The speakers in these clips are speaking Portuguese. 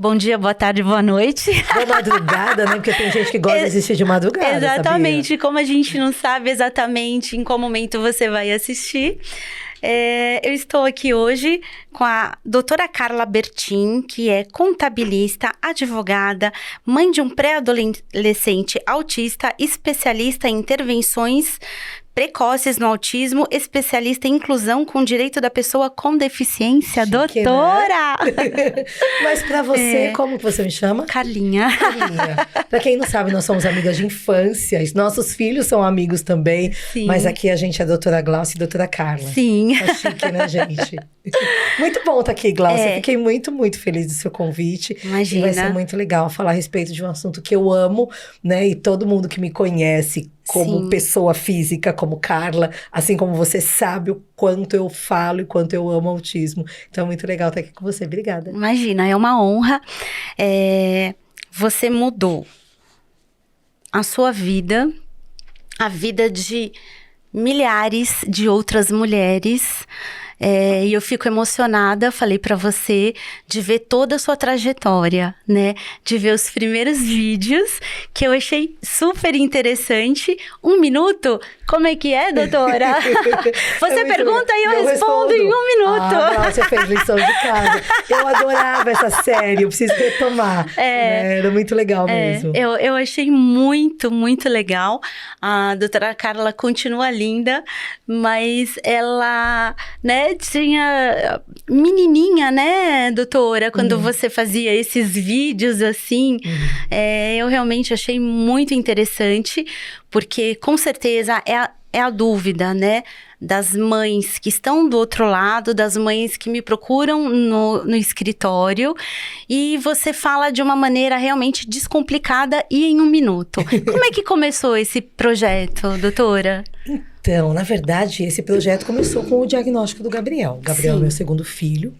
Bom dia, boa tarde, boa noite. Boa madrugada, né? Porque tem gente que gosta de assistir de madrugada, Exatamente. sabia? Como a gente não sabe exatamente em qual momento você vai assistir, eu estou aqui hoje com a doutora Carla Bertin, que é contabilista, advogada, mãe de um pré-adolescente autista, especialista em intervenções precoces no autismo, especialista em inclusão com direito da pessoa com deficiência. Chique, doutora! né? Mas pra você, como que você me chama? Carlinha. Carlinha. Pra quem não sabe, nós somos amigas de infância. Nossos filhos são amigos também. Sim. Mas aqui a gente é a doutora Glaucia e a doutora Carla. Sim. Tá chique, né, gente? Muito bom estar aqui, Glaucia. Fiquei muito, muito feliz do seu convite. Imagina. E vai ser muito legal falar a respeito de um assunto que eu amo, né? E todo mundo que me conhece como pessoa física, como Carla, assim como você sabe o quanto eu falo e quanto eu amo autismo. Então é muito legal estar aqui com você. Obrigada. Imagina, é uma honra. Você mudou a sua vida, a vida de milhares de outras mulheres. E eu fico emocionada, falei pra você, de ver toda a sua trajetória, né? De ver os primeiros vídeos, que eu achei super interessante. 1 minuto? Como é que é, doutora? Você pergunta e eu respondo em 1 minuto. Não, você fez lição de casa. Eu adorava essa série, eu preciso retomar. Né? Era muito legal mesmo. Eu achei muito, muito legal. A doutora Carla continua linda, mas ela, né, tinha menininha, né, doutora, quando você fazia esses vídeos assim, eu realmente achei muito interessante, porque com certeza é a dúvida, né, das mães que estão do outro lado, das mães que me procuram no escritório, e você fala de uma maneira realmente descomplicada e em 1 minuto. Como é que começou esse projeto, doutora? Então, na verdade, esse projeto começou com o diagnóstico do Gabriel. O Gabriel é meu segundo filho.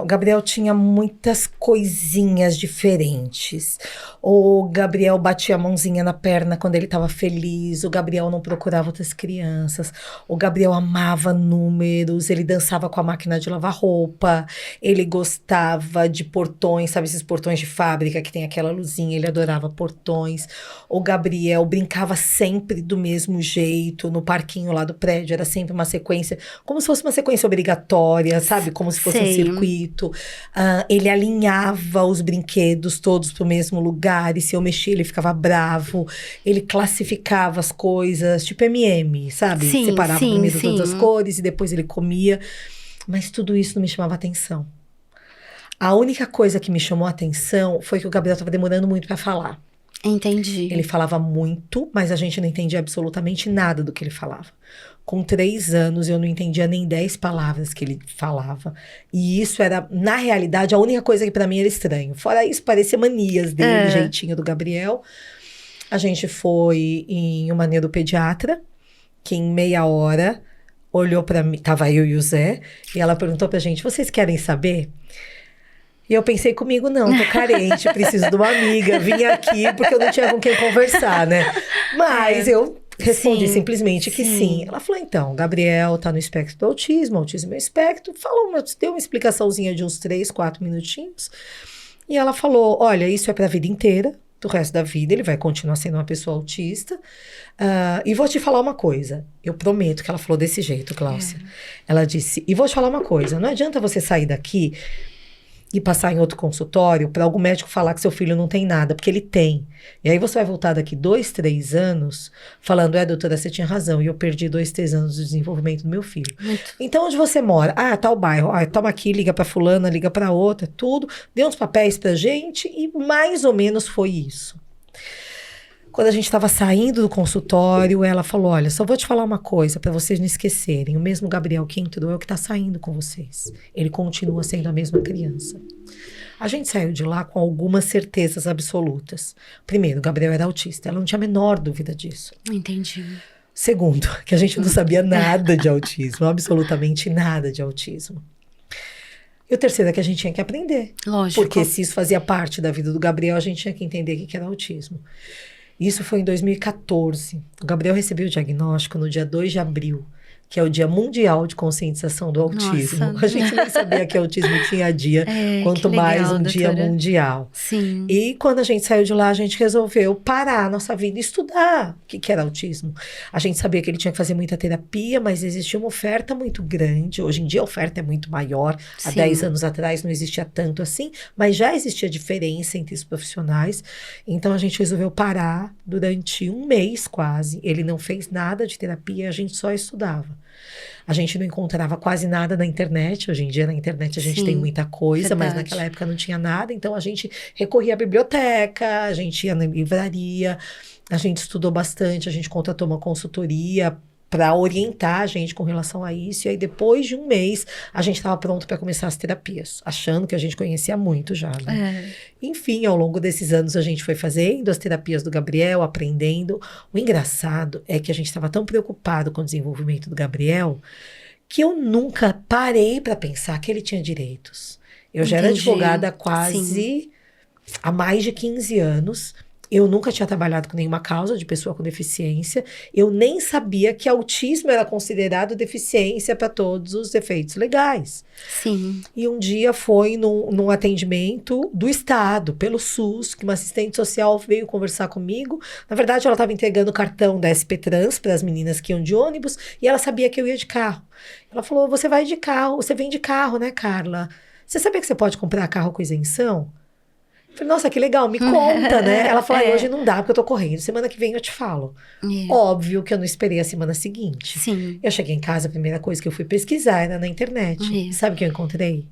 O Gabriel tinha muitas coisinhas diferentes. O Gabriel batia a mãozinha na perna quando ele estava feliz. O Gabriel não procurava outras crianças. O Gabriel amava números. Ele dançava com a máquina de lavar roupa. Ele gostava de portões, sabe esses portões de fábrica que tem aquela luzinha? Ele adorava portões. O Gabriel brincava sempre do mesmo jeito. No parquinho lá do prédio era sempre uma sequência, como se fosse uma sequência obrigatória, sabe? Como se fosse um circuito. Ele alinhava os brinquedos todos pro mesmo lugar, e se eu mexia ele ficava bravo. Ele classificava as coisas, tipo M&M, sabe? Separava primeiro todas as cores e depois ele comia. Mas tudo isso não me chamava atenção. A única coisa que me chamou a atenção foi que o Gabriel estava demorando muito para falar. Entendi. Ele falava muito, mas a gente não entendia absolutamente nada do que ele falava. Com 3 anos, eu não entendia nem 10 palavras que ele falava. E isso era, na realidade, a única coisa que pra mim era estranho. Fora isso, parecia manias dele, jeitinho do Gabriel. A gente foi em uma neuropediatra, que em meia hora olhou pra mim, tava eu e o Zé, e ela perguntou pra gente, vocês querem saber? E eu pensei comigo, não, tô carente, preciso de uma amiga, vim aqui porque eu não tinha com quem conversar, né? Mas eu respondi simplesmente que sim. Ela falou, então, Gabriel tá no espectro do autismo é um espectro. Deu uma explicaçãozinha de uns 3, 4 minutinhos. E ela falou, olha, isso é pra vida inteira, do resto da vida, ele vai continuar sendo uma pessoa autista. E vou te falar uma coisa, eu prometo que ela falou desse jeito, Glaucia. Ela disse, e vou te falar uma coisa, não adianta você sair daqui e passar em outro consultório para algum médico falar que seu filho não tem nada, porque ele tem. E aí você vai voltar daqui 2, 3 anos falando, doutora, você tinha razão, e eu perdi 2, 3 anos do desenvolvimento do meu filho. Então, onde você mora? Tal bairro. Toma aqui, liga para fulana, liga para outra, tudo. Deu uns papéis pra gente e mais ou menos foi isso. Quando a gente estava saindo do consultório, ela falou, olha, só vou te falar uma coisa para vocês não esquecerem. O mesmo Gabriel que entrou é o que está saindo com vocês. Ele continua sendo a mesma criança. A gente saiu de lá com algumas certezas absolutas. Primeiro, o Gabriel era autista. Ela não tinha a menor dúvida disso. Entendi. Segundo, que a gente não sabia nada de autismo. Absolutamente nada de autismo. E o terceiro é que a gente tinha que aprender. Lógico. Porque se isso fazia parte da vida do Gabriel, a gente tinha que entender o que era autismo. Isso foi em 2014. O Gabriel recebeu o diagnóstico no dia 2 de abril que é o Dia Mundial de Conscientização do Autismo. Nossa. A gente nem sabia que autismo tinha dia, quanto que mais legal, um dia doutora. mundial. Sim. E quando a gente saiu de lá, a gente resolveu parar a nossa vida e estudar o que era autismo. A gente sabia que ele tinha que fazer muita terapia, mas existia uma oferta muito grande. Hoje em dia a oferta é muito maior. Há Sim. 10 anos atrás não existia tanto assim, mas já existia diferença entre os profissionais. Então a gente resolveu parar durante um mês quase. Ele não fez nada de terapia, a gente só estudava. A gente não encontrava quase nada na internet. Hoje em dia na internet a gente Sim, tem muita coisa, mas verdade. naquela época não tinha nada. Então a gente recorria à biblioteca, a gente ia na livraria, a gente estudou bastante, a gente contratou uma consultoria para orientar a gente com relação a isso. E aí depois de um mês a gente estava pronto para começar as terapias, achando que a gente conhecia muito já, né? Enfim, ao longo desses anos a gente foi fazendo as terapias do Gabriel, aprendendo. O engraçado é que a gente estava tão preocupado com o desenvolvimento do Gabriel que eu nunca parei para pensar que ele tinha direitos. Eu já era Entendi. advogada quase há mais de 15 anos. Eu nunca tinha trabalhado com nenhuma causa de pessoa com deficiência. Eu nem sabia que autismo era considerado deficiência para todos os efeitos legais. Sim. E um dia foi num atendimento do Estado, pelo SUS, que uma assistente social veio conversar comigo. Na verdade, ela estava entregando o cartão da SP Trans para as meninas que iam de ônibus e ela sabia que eu ia de carro. Ela falou, você vai de carro, você vem de carro, né, Carla? Você sabia que você pode comprar carro com isenção? Eu falei, nossa, que legal, me conta, né? Ela falou, hoje não dá porque eu tô correndo, semana que vem eu te falo. Óbvio que eu não esperei a semana seguinte. Sim. Eu cheguei em casa, a primeira coisa que eu fui pesquisar era na internet. Sabe o que eu encontrei?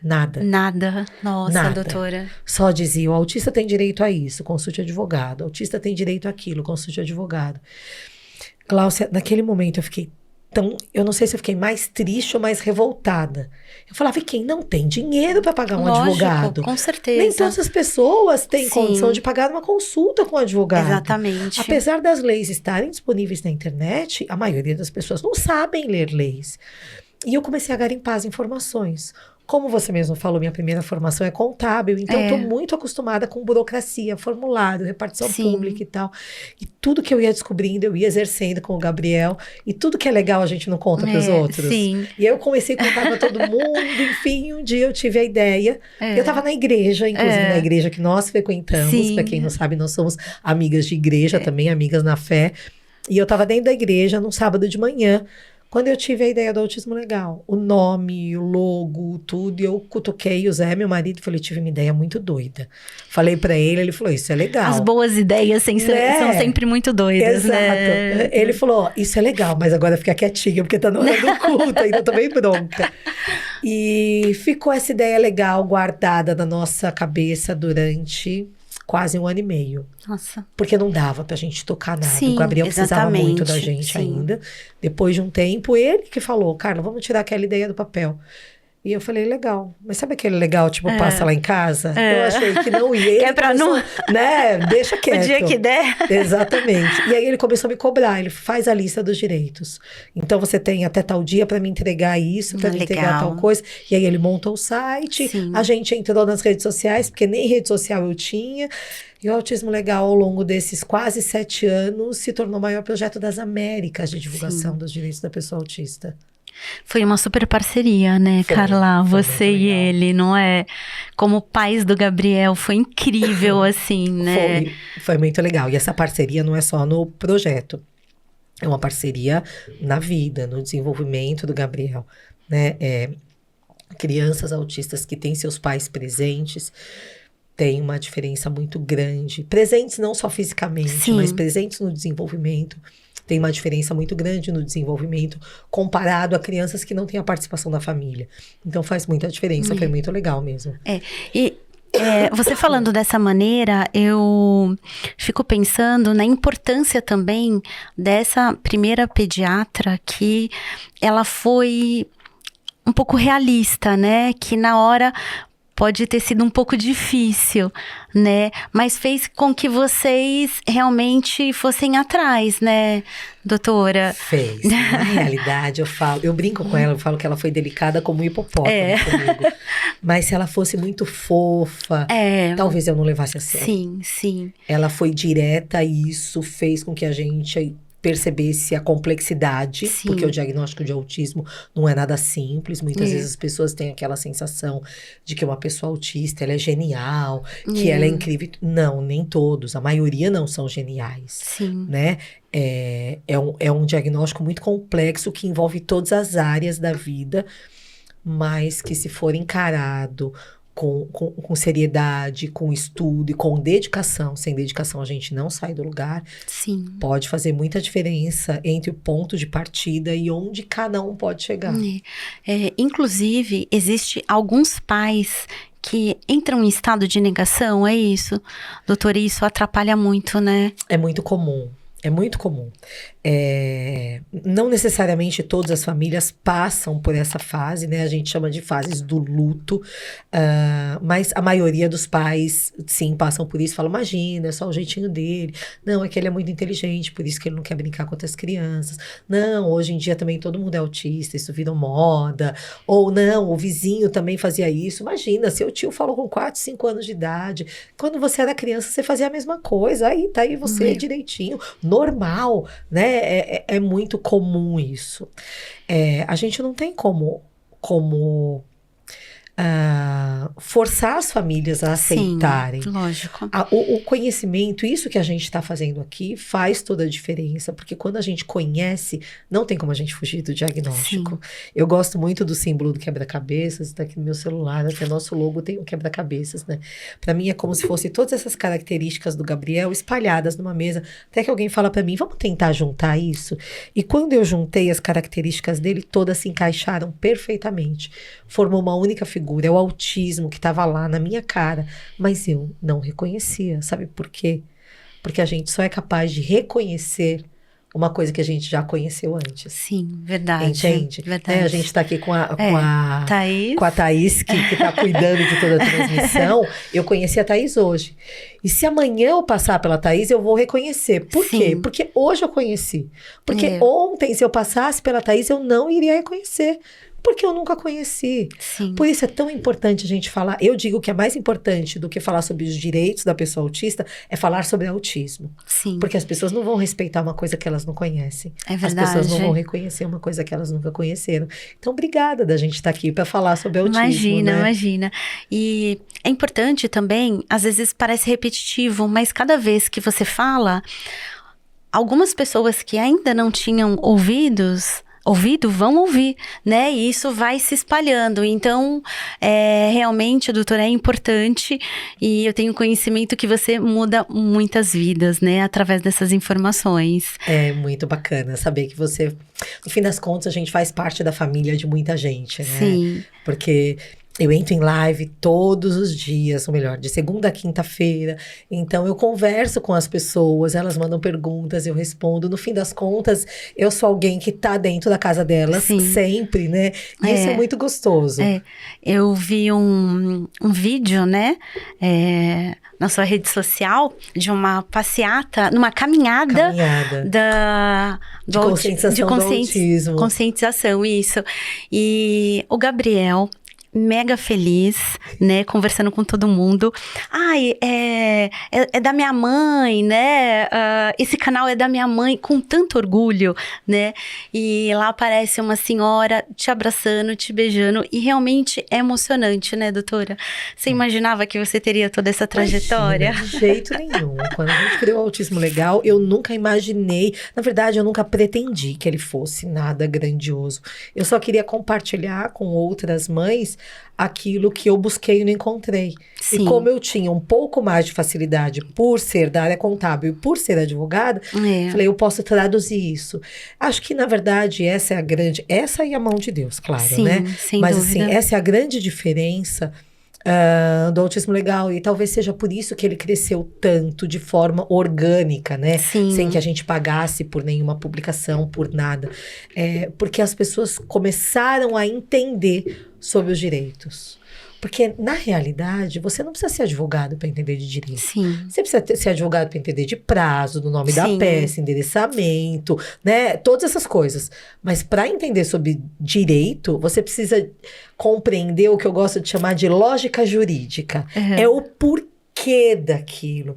Nada. Nada. Nossa, Nada. doutora. Só dizia, o autista tem direito a isso, consulte advogado. O autista tem direito àquilo, consulte advogado. Gláucia, naquele momento eu fiquei eu não sei se eu fiquei mais triste ou mais revoltada. Eu falava, e quem não tem dinheiro para pagar um advogado? Com certeza. Nem todas as pessoas têm condição de pagar uma consulta com um advogado. Exatamente. Apesar das leis estarem disponíveis na internet, a maioria das pessoas não sabem ler leis. E eu comecei a garimpar as informações. Como você mesmo falou, minha primeira formação é contábil, então estou muito acostumada com burocracia, formulário, repartição pública e tal. E tudo que eu ia descobrindo, eu ia exercendo com o Gabriel. E tudo que é legal a gente não conta para os outros. Sim. E aí eu comecei a contar para todo mundo. Enfim, um dia eu tive a ideia. Eu estava na igreja, inclusive na igreja que nós frequentamos. Para quem não sabe, nós somos amigas de igreja também, amigas na fé. E eu estava dentro da igreja num sábado de manhã. Quando eu tive a ideia do Autismo Legal, o nome, o logo, tudo, e eu cutuquei o Zé, meu marido, e falei, tive uma ideia muito doida. Falei pra ele falou, isso é legal. As boas ideias são sempre muito doidas, Exato. né? Ele falou, isso é legal, mas agora fica quietinha, porque tá na hora do culto, ainda tô bem bronca. E ficou essa ideia legal guardada na nossa cabeça durante quase 1 ano e meio. Nossa. Porque não dava pra gente tocar nada. Sim, o Gabriel precisava muito da exatamente, gente ainda. Depois de um tempo, ele que falou, Carla, vamos tirar aquela ideia do papel. E eu falei, legal. Mas sabe aquele legal, tipo, passa lá em casa? Eu achei que não ia. É pra não... Né? Deixa quieto. O dia que der. Exatamente. E aí ele começou a me cobrar. Ele faz a lista dos direitos. Então você tem até tal dia pra me entregar isso, pra me entregar tal coisa. E aí ele monta o site. Sim. A gente entrou nas redes sociais, porque nem rede social eu tinha. E o Autismo Legal, ao longo desses quase 7 anos, se tornou o maior projeto das Américas de divulgação dos direitos da pessoa autista. Foi uma super parceria, né, Carla? Você e ele, não é? Como pais do Gabriel, foi incrível, assim, né? Foi muito legal. E essa parceria não é só no projeto. É uma parceria na vida, no desenvolvimento do Gabriel, né? Crianças autistas que têm seus pais presentes tem uma diferença muito grande. Presentes não só fisicamente, mas presentes no desenvolvimento. Tem uma diferença muito grande no desenvolvimento comparado a crianças que não têm a participação da família. Então faz muita diferença, foi muito legal mesmo. Você falando dessa maneira, eu fico pensando na importância também dessa primeira pediatra que ela foi um pouco realista, né? Que na hora pode ter sido um pouco difícil, né? Mas fez com que vocês realmente fossem atrás, né, doutora? Fez. Na realidade, eu brinco com ela, eu falo que ela foi delicada como um hipopótamo comigo. Mas se ela fosse muito fofa, talvez eu não levasse a sério. Sim. Ela foi direta e isso fez com que a gente percebesse a complexidade, Sim. porque o diagnóstico de autismo não é nada simples. Muitas vezes as pessoas têm aquela sensação de que uma pessoa autista, ela é genial, que ela é incrível. Não, nem todos. A maioria não são geniais, Sim. né? É um diagnóstico muito complexo que envolve todas as áreas da vida, mas que se for encarado com seriedade, com estudo e com dedicação. Sem dedicação a gente não sai do lugar. Sim. Pode fazer muita diferença entre o ponto de partida e onde cada um pode chegar. Inclusive, existe alguns pais que entram em estado de negação, é isso? Doutor, isso atrapalha muito, né? É muito comum. É muito comum. Não necessariamente todas as famílias passam por essa fase, né? A gente chama de fases do luto, mas a maioria dos pais, sim, passam por isso. Falam, imagina, é só o jeitinho dele. Não, é que ele é muito inteligente, por isso que ele não quer brincar com outras crianças. Não, hoje em dia também todo mundo é autista, isso virou moda. Ou não, o vizinho também fazia isso. Imagina, seu tio falou com 4, 5 anos de idade. Quando você era criança, você fazia a mesma coisa. Aí tá aí você direitinho. Normal, né? É muito comum isso. A gente não tem como forçar as famílias a aceitarem. Sim, lógico. O conhecimento, isso que a gente está fazendo aqui, faz toda a diferença, porque quando a gente conhece, não tem como a gente fugir do diagnóstico. Sim. Eu gosto muito do símbolo do quebra-cabeças, está aqui no meu celular, até nosso logo tem um quebra-cabeças, né? Para mim é como se fosse todas essas características do Gabriel espalhadas numa mesa, até que alguém fala para mim, vamos tentar juntar isso? E quando eu juntei as características dele, todas se encaixaram perfeitamente. Formou uma única figura. É o autismo que estava lá na minha cara, mas eu não reconhecia. Sabe por quê? Porque a gente só é capaz de reconhecer uma coisa que a gente já conheceu antes. Sim, verdade. Entende? Verdade. A gente está aqui com a Thaís, que está cuidando de toda a transmissão. Eu conheci a Thaís hoje. E se amanhã eu passar pela Thaís, eu vou reconhecer. Por quê? Porque hoje eu conheci. Porque ontem, se eu passasse pela Thaís, eu não iria reconhecer. Porque eu nunca conheci. Sim. Por isso é tão importante a gente falar. Eu digo que é mais importante do que falar sobre os direitos da pessoa autista, é falar sobre autismo. Sim. Porque as pessoas não vão respeitar uma coisa que elas não conhecem. É verdade. As pessoas não vão reconhecer uma coisa que elas nunca conheceram. Então, obrigada da gente estar aqui para falar sobre autismo. Imagina, né? Imagina. E é importante também, às vezes parece repetitivo, mas cada vez que você fala, algumas pessoas que ainda não tinham ouvido, vão ouvir, né? E isso vai se espalhando. Então, realmente, doutora, é importante e eu tenho conhecimento que você muda muitas vidas, né? Através dessas informações. É muito bacana saber que você, no fim das contas, a gente faz parte da família de muita gente, né? Sim. Porque eu entro em live todos os dias, ou melhor, de segunda a quinta-feira. Então, eu converso com as pessoas, elas mandam perguntas, eu respondo. No fim das contas, eu sou alguém que tá dentro da casa delas sempre, né? E isso é muito gostoso. Eu vi um vídeo, né? Na sua rede social, de uma passeata, numa caminhada. De conscientização do autismo. Conscientização, isso. E o Gabriel, mega feliz, né, conversando com todo mundo. Ai, é da minha mãe, né, esse canal é da minha mãe, com tanto orgulho, né, e lá aparece uma senhora te abraçando, te beijando, e realmente é emocionante, né, doutora? Você imaginava que você teria toda essa trajetória? Imagina, de jeito nenhum. Quando a gente criou o Autismo Legal, eu nunca imaginei, na verdade, eu nunca pretendi que ele fosse nada grandioso. Eu só queria compartilhar com outras mães aquilo que eu busquei e não encontrei. Sim. E como eu tinha um pouco mais de facilidade por ser da área contábil e por ser advogada, falei, eu posso traduzir isso. Acho que, na verdade, essa e a mão de Deus, claro, sim, né? Sem Mas, dúvida. assim, essa é a grande diferença do Autismo Legal, e talvez seja por isso que ele cresceu tanto de forma orgânica, né? Sim. Sem que a gente pagasse por nenhuma publicação, por nada. Porque as pessoas começaram a entender sobre os direitos. Porque, na realidade, você não precisa ser advogado para entender de direito. Sim. Você precisa ser advogado para entender de prazo, do nome da peça, endereçamento, né? Todas essas coisas. Mas para entender sobre direito, você precisa compreender o que eu gosto de chamar de lógica jurídica. É o porquê daquilo.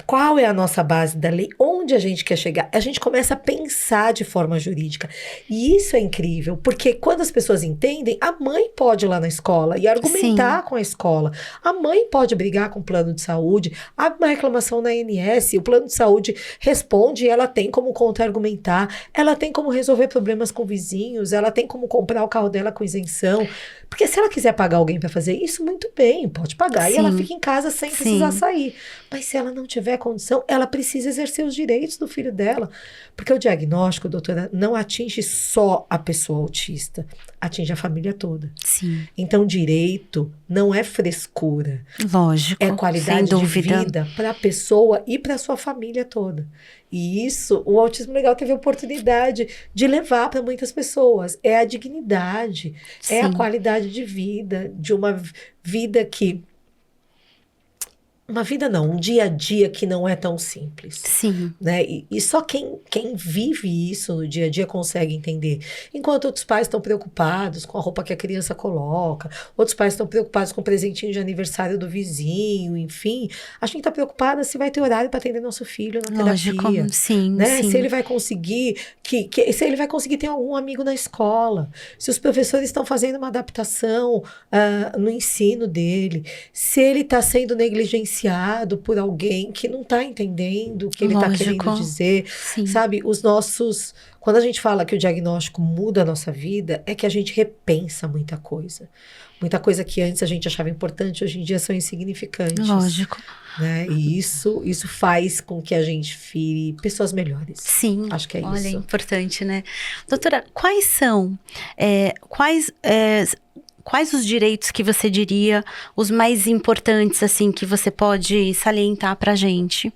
Qual é a nossa base da lei? Onde a gente quer chegar? A gente começa a pensar de forma jurídica. E isso é incrível, porque quando as pessoas entendem, a mãe pode ir lá na escola e argumentar com a escola. A mãe pode brigar com o plano de saúde, abre uma reclamação na ANS, o plano de saúde responde e ela tem como contra-argumentar, ela tem como resolver problemas com vizinhos, ela tem como comprar o carro dela com isenção. Porque se ela quiser pagar alguém para fazer isso, muito bem, pode pagar. E ela fica em casa sem precisar sair. Mas se ela não tiver condição, ela precisa exercer os direitos do filho dela. Porque o diagnóstico, doutora, não atinge só a pessoa autista, atinge a família toda. Sim. Então, direito não é frescura. Lógico, é qualidade de vida para a pessoa e para a sua família toda. E isso, o Autismo Legal teve a oportunidade de levar para muitas pessoas. É a dignidade, é a qualidade de vida, de uma vida que... Uma vida não, um dia a dia que não é tão simples. Sim. Né? E só quem vive isso no dia a dia consegue entender. Enquanto outros pais estão preocupados com a roupa que a criança coloca, outros pais estão preocupados com o presentinho de aniversário do vizinho, enfim. A gente está preocupada se vai ter horário para atender nosso filho na terapia. Sim, né? sim. Se ele vai conseguir, se ele vai conseguir ter algum amigo na escola, se os professores estão fazendo uma adaptação no ensino dele, se ele está sendo negligenciado por alguém que não está entendendo o que ele está querendo dizer, sabe? Quando a gente fala que o diagnóstico muda a nossa vida, é que a gente repensa muita coisa. Muita coisa que antes a gente achava importante, hoje em dia são insignificantes. Lógico. Né? E isso faz com que a gente vire pessoas melhores. Sim. Acho que é isso. Olha, é importante, né? Doutora, quais são, quais os direitos que você diria os mais importantes, assim, que você pode salientar pra gente?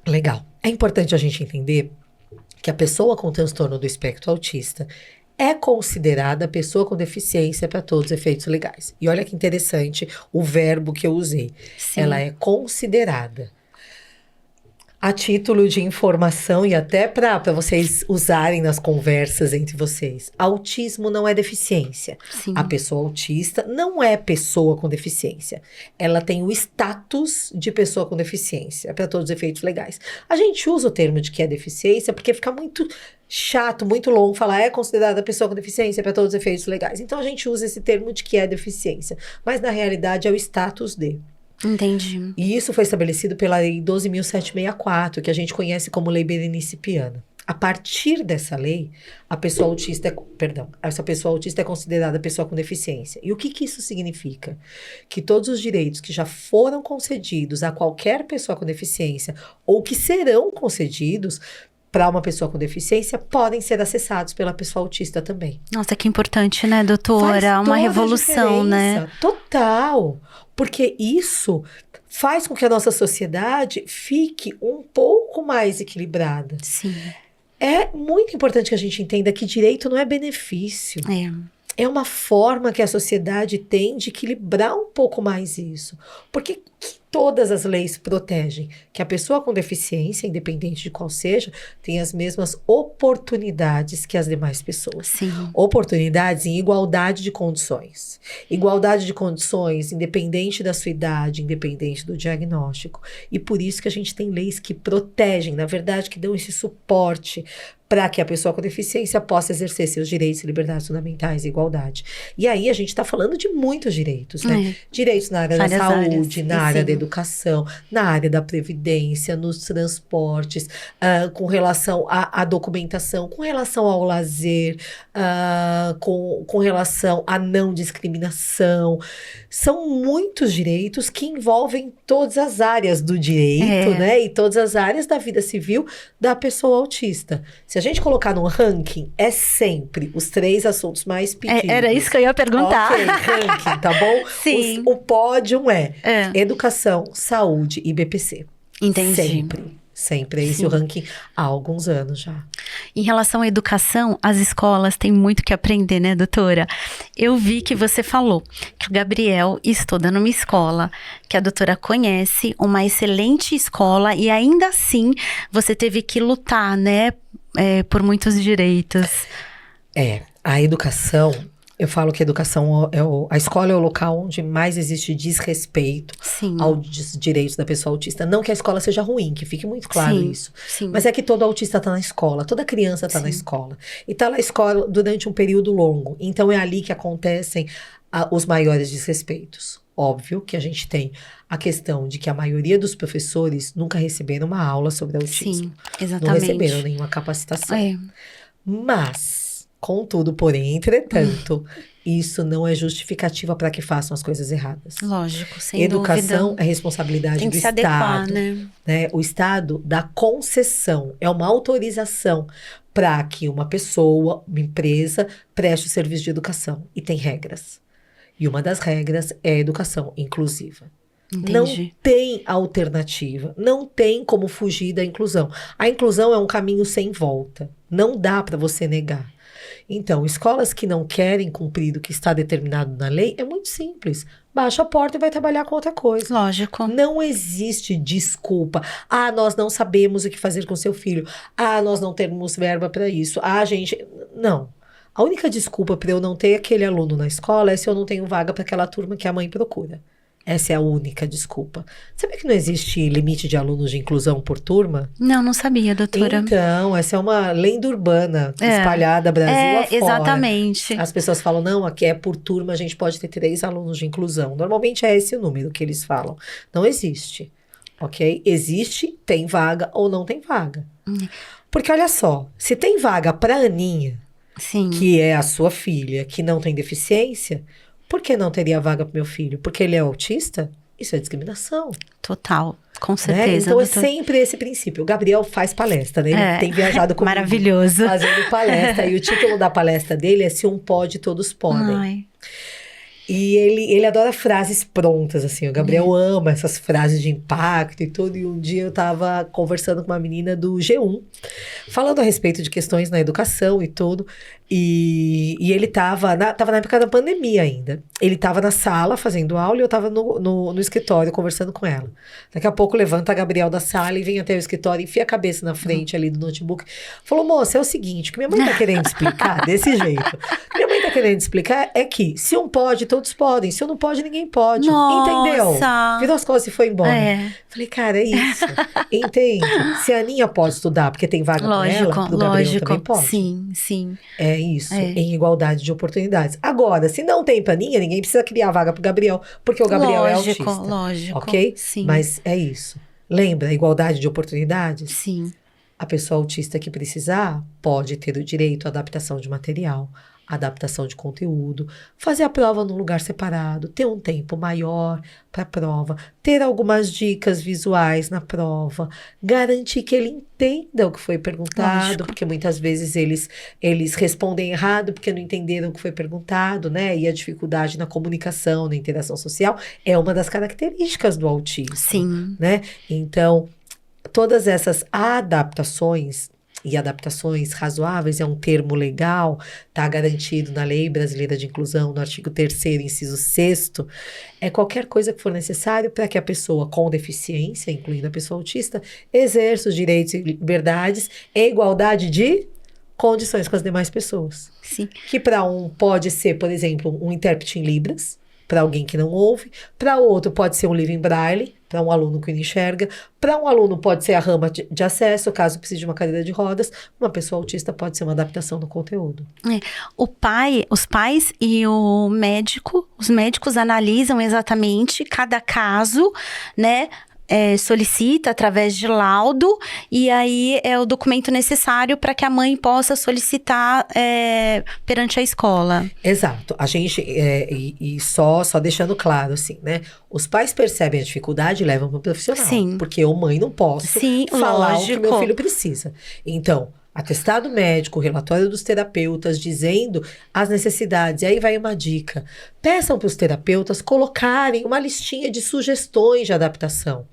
Legal. É importante a gente entender que a pessoa com transtorno do espectro autista é considerada pessoa com deficiência para todos os efeitos legais. E olha que interessante o verbo que eu usei. Sim. Ela é considerada. A título de informação e até para vocês usarem nas conversas entre vocês. Autismo não é deficiência. Sim. A pessoa autista não é pessoa com deficiência. Ela tem o status de pessoa com deficiência, para todos os efeitos legais. A gente usa o termo de que é deficiência porque fica muito chato, muito longo falar é considerada pessoa com deficiência para todos os efeitos legais. Então a gente usa esse termo de que é deficiência. Mas na realidade é o status de... Entendi. E isso foi estabelecido pela Lei 12.764, que a gente conhece como Lei Berenice Piana. A partir dessa lei, essa pessoa autista é considerada pessoa com deficiência. E o que isso significa? Que todos os direitos que já foram concedidos a qualquer pessoa com deficiência ou que serão concedidos para uma pessoa com deficiência podem ser acessados pela pessoa autista também. Nossa, que importante, né, doutora? Faz uma revolução, né? Total. Porque isso faz com que a nossa sociedade fique um pouco mais equilibrada. Sim. É muito importante que a gente entenda que direito não é benefício. É uma forma que a sociedade tem de equilibrar um pouco mais isso. Porque todas as leis protegem que a pessoa com deficiência, independente de qual seja, tem as mesmas oportunidades que as demais pessoas. Sim. Oportunidades em igualdade de condições. Igualdade de condições, independente da sua idade, independente do diagnóstico. E por isso que a gente tem leis que protegem, na verdade, que dão esse suporte para que a pessoa com deficiência possa exercer seus direitos e liberdades fundamentais e igualdade. E aí a gente está falando de muitos direitos, né? Direitos na área da saúde, na área da educação, na área da previdência, nos transportes, com relação à documentação, com relação ao lazer, com relação à não discriminação. São muitos direitos que envolvem todas as áreas do direito, né? E todas as áreas da vida civil da pessoa autista. Se a gente colocar no ranking, é sempre os 3 assuntos mais pedidos. Era isso que eu ia perguntar. Ok, ranking, tá bom? Sim. O pódio é educação, saúde e BPC. Entendi. Sempre. É esse o ranking há alguns anos já. Em relação à educação, as escolas têm muito que aprender, né, doutora? Eu vi que você falou que o Gabriel estuda numa escola que a doutora conhece, uma excelente escola, e ainda assim você teve que lutar, né, por muitos direitos. A educação, Eu falo que a educação a escola é o local onde mais existe desrespeito Sim. aos direitos da pessoa autista. Não que a escola seja ruim, que fique muito claro Sim, isso. sim. Mas é que todo autista está na escola, toda criança está na escola. E está na escola durante um período longo. Então é ali que acontecem os maiores desrespeitos. Óbvio que a gente tem a questão de que a maioria dos professores nunca receberam uma aula sobre autismo. Sim, exatamente. Não receberam nenhuma capacitação. É. Mas, contudo, porém, entretanto, isso não é justificativa para que façam as coisas erradas. Lógico, sem Educação dúvida. é responsabilidade Tem que do se adequar, Estado. né? O Estado dá concessão, é uma autorização para que uma pessoa, uma empresa, preste o serviço de educação. E tem regras. E uma das regras é a educação inclusiva. Entendi. Não tem alternativa, não tem como fugir da inclusão. A inclusão é um caminho sem volta, não dá para você negar. Então, escolas que não querem cumprir o que está determinado na lei, é muito simples. Baixa a porta e vai trabalhar com outra coisa. Lógico. Não existe desculpa. Ah, nós não sabemos o que fazer com seu filho. Ah, nós não temos verba para isso. Ah, gente... Não. A única desculpa para eu não ter aquele aluno na escola é se eu não tenho vaga para aquela turma que a mãe procura. Essa é a única desculpa. Sabia que não existe limite de alunos de inclusão por turma? Não sabia, doutora. Então, essa é uma lenda urbana espalhada Brasil afora. Exatamente. As pessoas falam, não, aqui é por turma, a gente pode ter 3 alunos de inclusão. Normalmente é esse o número que eles falam. Não existe, ok? Existe, tem vaga ou não tem vaga. Porque olha só, se tem vaga para Aninha, Sim. que é a sua filha, que não tem deficiência, por que não teria vaga para meu filho? Porque ele é autista? Isso é discriminação. Total, com certeza. Né? Então doutora. é sempre esse princípio. O Gabriel faz palestra, né? Ele tem viajado comigo. Maravilhoso. Fazendo palestra. E o título da palestra dele é Se um pode, todos podem. Ai. E ele adora frases prontas, assim. O Gabriel ama essas frases de impacto e tudo. E um dia eu tava conversando com uma menina do G1, falando a respeito de questões na educação e tudo. E ele tava na época da pandemia ainda. Ele tava na sala fazendo aula e eu tava no escritório conversando com ela. Daqui a pouco levanta a Gabriel da sala e vem até o escritório, enfia a cabeça na frente ali do notebook. Falou, moça, é o seguinte, o que minha mãe tá querendo explicar desse jeito. Minha mãe tá querendo explicar é que se um pode, todos podem. Se um não pode, ninguém pode. Nossa. Entendeu? Virou as costas e foi embora. É. Falei, cara, é isso. Entende? Se a Aninha pode estudar porque tem vaga pra ela, pro Gabriel também pode. Sim. É isso, em igualdade de oportunidades. Agora, se não tem pra Aninha, ninguém precisa criar vaga pro Gabriel, porque o Gabriel é autista. Lógico. Ok? Sim. Mas é isso. Lembra, igualdade de oportunidades? Sim. A pessoa autista que precisar pode ter o direito à adaptação de material, adaptação de conteúdo, fazer a prova num lugar separado, ter um tempo maior para a prova, ter algumas dicas visuais na prova, garantir que ele entenda o que foi perguntado, Lógico. porque muitas vezes eles respondem errado porque não entenderam o que foi perguntado, né? E a dificuldade na comunicação, na interação social é uma das características do autismo. Sim. Né? Então, todas essas adaptações, e adaptações razoáveis é um termo legal, está garantido na Lei Brasileira de Inclusão, no artigo 3º, inciso 6º, é qualquer coisa que for necessário para que a pessoa com deficiência, incluindo a pessoa autista, exerça os direitos e liberdades em igualdade de condições com as demais pessoas. Sim. Que para um pode ser, por exemplo, um intérprete em Libras, para alguém que não ouve, para outro pode ser um livro em braille, para um aluno que não enxerga, para um aluno pode ser a rama de acesso, caso precise de uma cadeira de rodas, uma pessoa autista pode ser uma adaptação do conteúdo. Os pais e o médico, os médicos analisam exatamente cada caso, né? Solicita através de laudo, e aí é o documento necessário para que a mãe possa solicitar perante a escola. Exato. A gente, só deixando claro, assim, né? Os pais percebem a dificuldade e levam para o profissional. Sim. Porque eu, mãe, não posso falar lógico. o que meu filho precisa. Então, atestado médico, relatório dos terapeutas dizendo as necessidades. E aí vai uma dica. Peçam para os terapeutas colocarem uma listinha de sugestões de adaptação.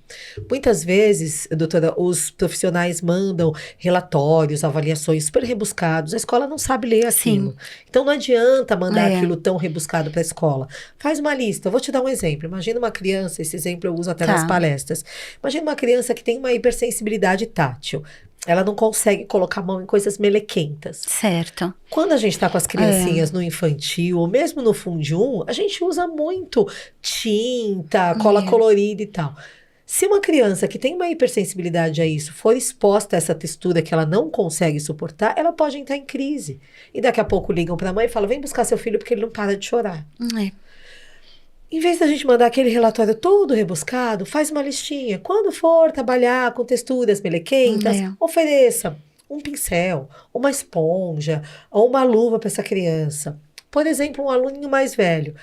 Muitas vezes, doutora, os profissionais mandam relatórios, avaliações super rebuscados. A escola não sabe ler aquilo. Sim. Então não adianta mandar aquilo tão rebuscado para a escola. Faz uma lista. Eu vou te dar um exemplo. Imagina uma criança, esse exemplo eu uso até nas palestras. Imagina uma criança que tem uma hipersensibilidade tátil. Ela não consegue colocar a mão em coisas melequentas. Certo. Quando a gente tá com as criancinhas no infantil, ou mesmo no Fundi 1, a gente usa muito tinta, cola colorida e tal. Se uma criança que tem uma hipersensibilidade a isso for exposta a essa textura que ela não consegue suportar, ela pode entrar em crise. E daqui a pouco ligam para a mãe e falam, vem buscar seu filho porque ele não para de chorar. Em vez da gente mandar aquele relatório todo rebuscado, faz uma listinha. Quando for trabalhar com texturas melequentas, ofereça um pincel, uma esponja ou uma luva para essa criança. Por exemplo, um aluninho mais velho.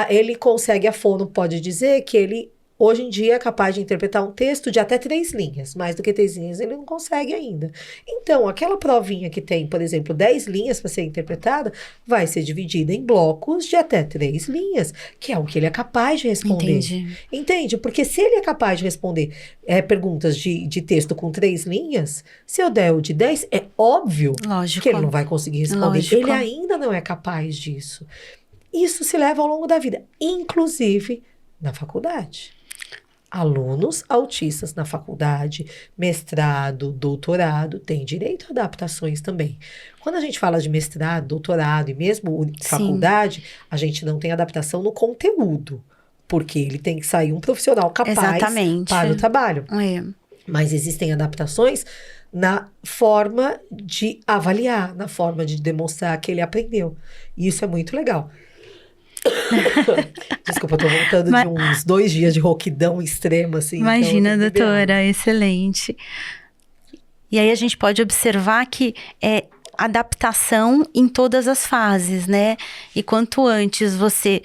Ele consegue, a fono pode dizer que ele hoje em dia é capaz de interpretar um texto de até 3 linhas. Mais do que 3 linhas ele não consegue ainda. Então, aquela provinha que tem, por exemplo, 10 linhas para ser interpretada, vai ser dividida em blocos de até 3 linhas, que é o que ele é capaz de responder. Entendi. Entende? Porque se ele é capaz de responder perguntas de texto com 3 linhas, se eu der o de 10, é óbvio que ele não vai conseguir responder. Ele ainda não é capaz disso. Isso se leva ao longo da vida, inclusive na faculdade. Alunos autistas na faculdade, mestrado, doutorado, têm direito a adaptações também. Quando a gente fala de mestrado, doutorado e mesmo faculdade, a gente não tem adaptação no conteúdo, porque ele tem que sair um profissional capaz para o trabalho. Mas existem adaptações na forma de avaliar, na forma de demonstrar que ele aprendeu. E isso é muito legal. Desculpa, eu tô voltando de uns 2 dias de rouquidão extrema, assim. Imagina, então, doutora, excelente. E aí a gente pode observar que é adaptação em todas as fases, né? E quanto antes você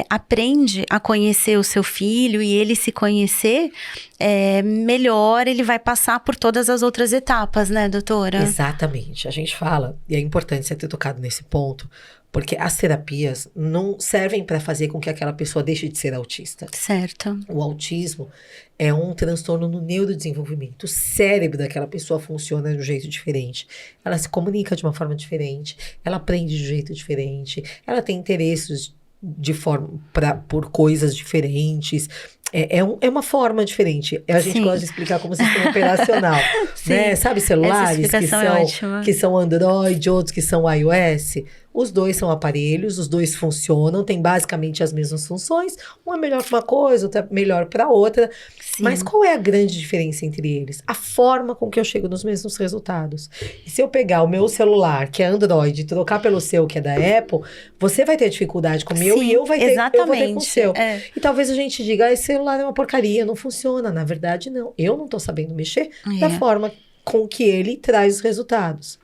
aprende a conhecer o seu filho e ele se conhecer, melhor ele vai passar por todas as outras etapas, né, doutora? Exatamente. A gente fala, e é importante você ter tocado nesse ponto, porque as terapias não servem para fazer com que aquela pessoa deixe de ser autista. Certo. O autismo é um transtorno no neurodesenvolvimento. O cérebro daquela pessoa funciona de um jeito diferente. Ela se comunica de uma forma diferente. Ela aprende de um jeito diferente. Ela tem interesses por coisas diferentes. É uma forma diferente. A gente gosta de explicar como sistema operacional. Né? Sabe, celulares que são Android, outros que são iOS. Os dois são aparelhos, os dois funcionam, têm basicamente as mesmas funções. Um é melhor para uma coisa, outro é melhor para outra. Sim. Mas qual é a grande diferença entre eles? A forma com que eu chego nos mesmos resultados. E se eu pegar o meu celular, que é Android, e trocar pelo seu, que é da Apple, você vai ter dificuldade com o meu e eu vou ter com o seu. E talvez a gente diga, esse celular é uma porcaria, não funciona. Na verdade, não. Eu não estou sabendo mexer da forma com que ele traz os resultados.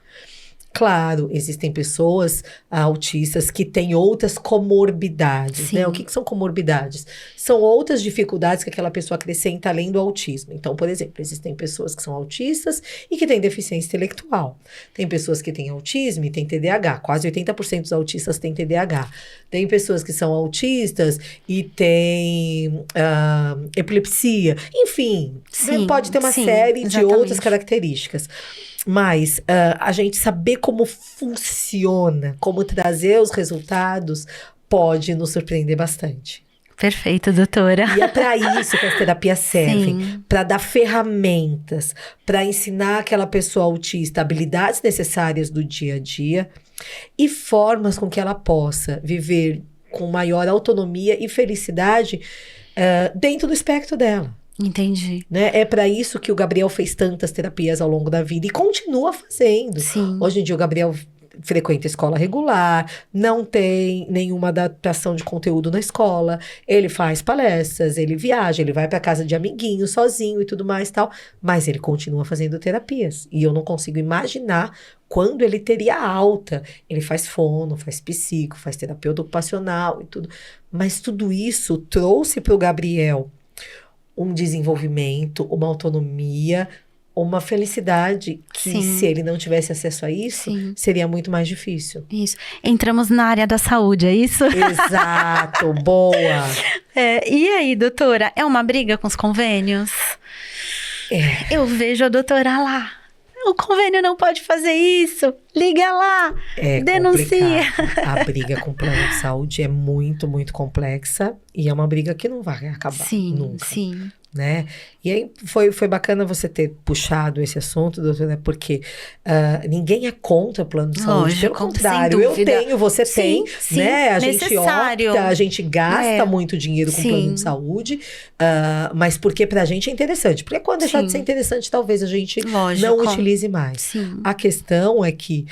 Claro, existem pessoas autistas que têm outras comorbidades, né? O que são comorbidades? São outras dificuldades que aquela pessoa acrescenta além do autismo. Então, por exemplo, existem pessoas que são autistas e que têm deficiência intelectual. Tem pessoas que têm autismo e têm TDAH. Quase 80% dos autistas têm TDAH. Tem pessoas que são autistas e têm epilepsia. Enfim, pode ter uma série de outras características. Mas a gente saber como funciona, como trazer os resultados, pode nos surpreender bastante. Perfeito, doutora. E é para isso que as terapias servem, para dar ferramentas, para ensinar aquela pessoa autista habilidades necessárias do dia a dia e formas com que ela possa viver com maior autonomia e felicidade dentro do espectro dela. Entendi. Né? É para isso que o Gabriel fez tantas terapias ao longo da vida e continua fazendo. Sim. Hoje em dia o Gabriel frequenta escola regular, não tem nenhuma adaptação de conteúdo na escola, ele faz palestras, ele viaja, ele vai para casa de amiguinhos sozinho e tudo mais e tal, mas ele continua fazendo terapias. E eu não consigo imaginar quando ele teria alta. Ele faz fono, faz psico, faz terapeuta ocupacional e tudo. Mas tudo isso trouxe para o Gabriel um desenvolvimento, uma autonomia, uma felicidade que se ele não tivesse acesso a isso, seria muito mais difícil. Isso. Entramos na área da saúde, é isso? Exato, boa. E aí, doutora, é uma briga com os convênios? Eu vejo a doutora lá. O convênio não pode fazer isso. Liga lá. Denuncia. A briga com o plano de saúde é muito, muito complexa. E é uma briga que não vai acabar nunca. Sim. né? E aí foi bacana você ter puxado esse assunto, doutora, porque ninguém é contra o plano de saúde. Lógico, pelo contrário, eu tenho, você sim, tem, né? A necessário. gente opta, a gente gasta muito dinheiro com plano de saúde, mas porque pra gente é interessante. Porque quando deixar de ser interessante, talvez a gente não utilize mais. Sim. A questão é que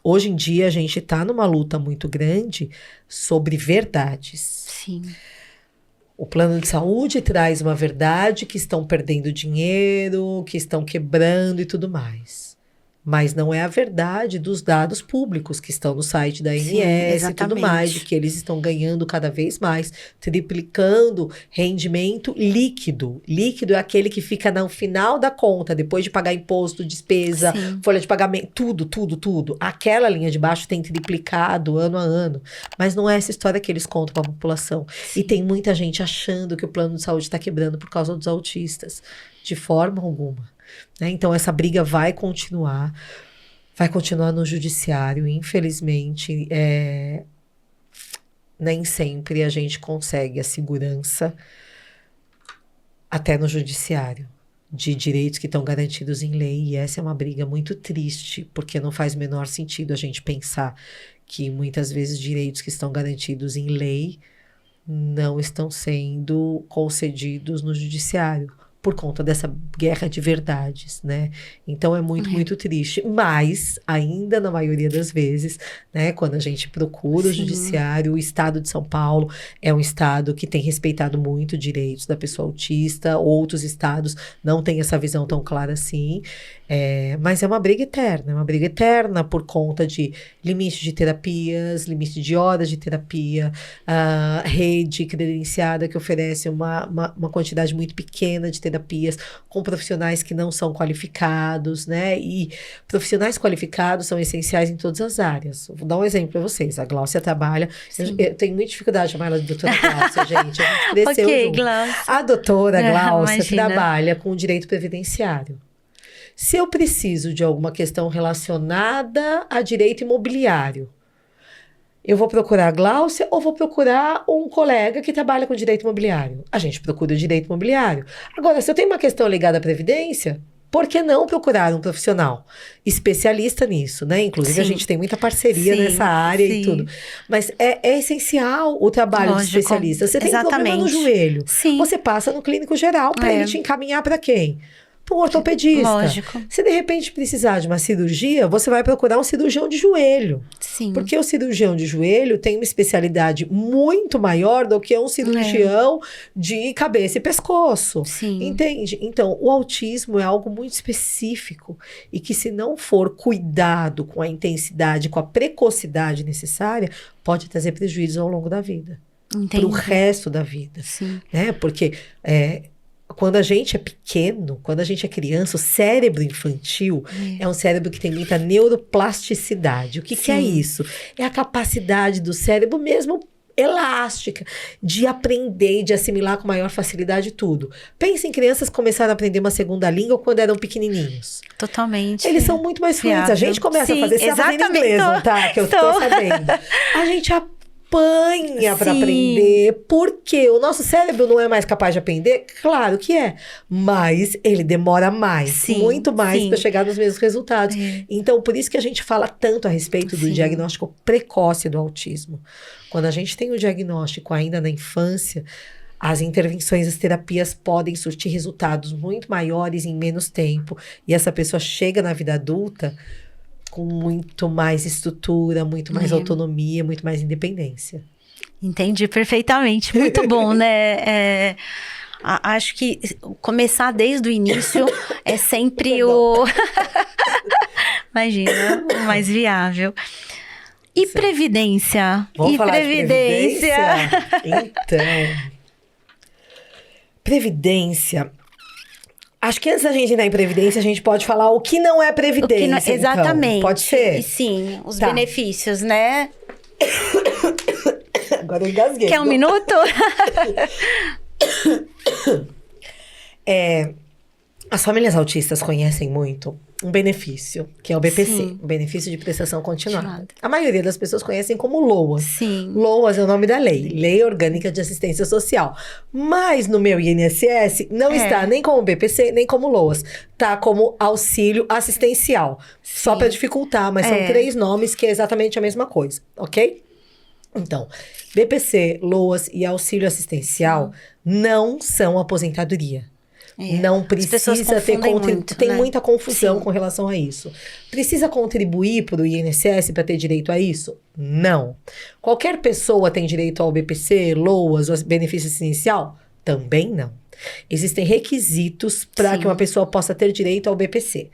hoje em dia a gente tá numa luta muito grande sobre verdades. Sim. O plano de saúde traz uma verdade que estão perdendo dinheiro, que estão quebrando e tudo mais. Mas não é a verdade dos dados públicos que estão no site da ANS e tudo mais, de que eles estão ganhando cada vez mais, triplicando rendimento líquido. Líquido é aquele que fica no final da conta, depois de pagar imposto, despesa, folha de pagamento, tudo. Aquela linha de baixo tem triplicado ano a ano. Mas não é essa história que eles contam para a população. E tem muita gente achando que o plano de saúde está quebrando por causa dos autistas. De forma alguma. Né? Então, essa briga vai continuar no judiciário. Infelizmente, nem sempre a gente consegue a segurança até no judiciário de direitos que estão garantidos em lei. E essa é uma briga muito triste, porque não faz o menor sentido a gente pensar que muitas vezes direitos que estão garantidos em lei não estão sendo concedidos no judiciário. Por conta dessa guerra de verdades, né? Então é muito triste. Mas, ainda na maioria das vezes, né? Quando a gente procura o judiciário, o estado de São Paulo é um estado que tem respeitado muito direitos da pessoa autista. Outros estados não têm essa visão tão clara assim. Mas é uma briga eterna por conta de limite de terapias, limite de horas de terapia, rede credenciada que oferece uma quantidade muito pequena de terapias com profissionais que não são qualificados, né? E profissionais qualificados são essenciais em todas as áreas. Vou dar um exemplo para vocês. A Gláucia trabalha... Eu tenho muita dificuldade de chamar ela de doutora Gláucia, gente. A gente cresceu junto. Gláucia. A doutora Gláucia trabalha com o direito previdenciário. Se eu preciso de alguma questão relacionada a direito imobiliário, eu vou procurar a Gláucia ou vou procurar um colega que trabalha com direito imobiliário? A gente procura o direito imobiliário. Agora, se eu tenho uma questão ligada à previdência, por que não procurar um profissional especialista nisso, né? Inclusive, a gente tem muita parceria nessa área e tudo. Mas é essencial o trabalho do especialista. Você tem problema no joelho. Você passa no clínico geral para ele te encaminhar para quem? Para um ortopedista. Lógico. Se de repente precisar de uma cirurgia, você vai procurar um cirurgião de joelho. Sim. Porque o cirurgião de joelho tem uma especialidade muito maior do que um cirurgião de cabeça e pescoço. Sim. Entende? Então, o autismo é algo muito específico e que, se não for cuidado com a intensidade, com a precocidade necessária, pode trazer prejuízos ao longo da vida. Para o resto da vida. Sim. Né? Porque... quando a gente é pequeno, quando a gente é criança, o cérebro infantil é um cérebro que tem muita neuroplasticidade. O que é isso? É a capacidade do cérebro mesmo elástica de aprender e de assimilar com maior facilidade tudo. Pensa em crianças que começaram a aprender uma segunda língua quando eram pequenininhos. Totalmente. Eles são muito mais fluentes. A gente começa a fazer, você tá fazendo inglês, não tá? Que eu tô sabendo. A gente apanha para aprender, porque o nosso cérebro não é mais capaz de aprender? Claro que é, mas ele demora mais, muito mais para chegar nos mesmos resultados. Então, por isso que a gente fala tanto a respeito do diagnóstico precoce do autismo. Quando a gente tem o diagnóstico ainda na infância, as intervenções, as terapias podem surtir resultados muito maiores em menos tempo, e essa pessoa chega na vida adulta com muito mais estrutura, muito mais autonomia, muito mais independência. Entendi perfeitamente. Muito bom, né? Acho que começar desde o início é sempre Imagina, o mais viável. E previdência? Vamos falar de previdência? Então, previdência... Acho que antes da gente ir na previdência, a gente pode falar o que não é previdência. Exatamente. Então. Pode ser? Sim, os benefícios, né? Agora eu engasguei. Quer um minuto? As famílias autistas conhecem muito um benefício, que é o BPC, Sim. o benefício de prestação continuada. Continuada. A maioria das pessoas conhecem como LOAS. Sim. LOAS é o nome da lei, Lei Orgânica de Assistência Social. Mas no meu INSS não está nem como BPC, nem como LOAS. Tá como auxílio assistencial. Só para dificultar, mas são 3 nomes que é exatamente a mesma coisa, ok? Então, BPC, LOAS e auxílio assistencial não são aposentadoria. Não precisa ter muito, tem né? muita confusão Sim. com relação a isso. Precisa contribuir para o INSS para ter direito a isso? Não. Qualquer pessoa tem direito ao BPC, LOAS, ou benefício assistencial? Também não. Existem requisitos para que uma pessoa possa ter direito ao BPC.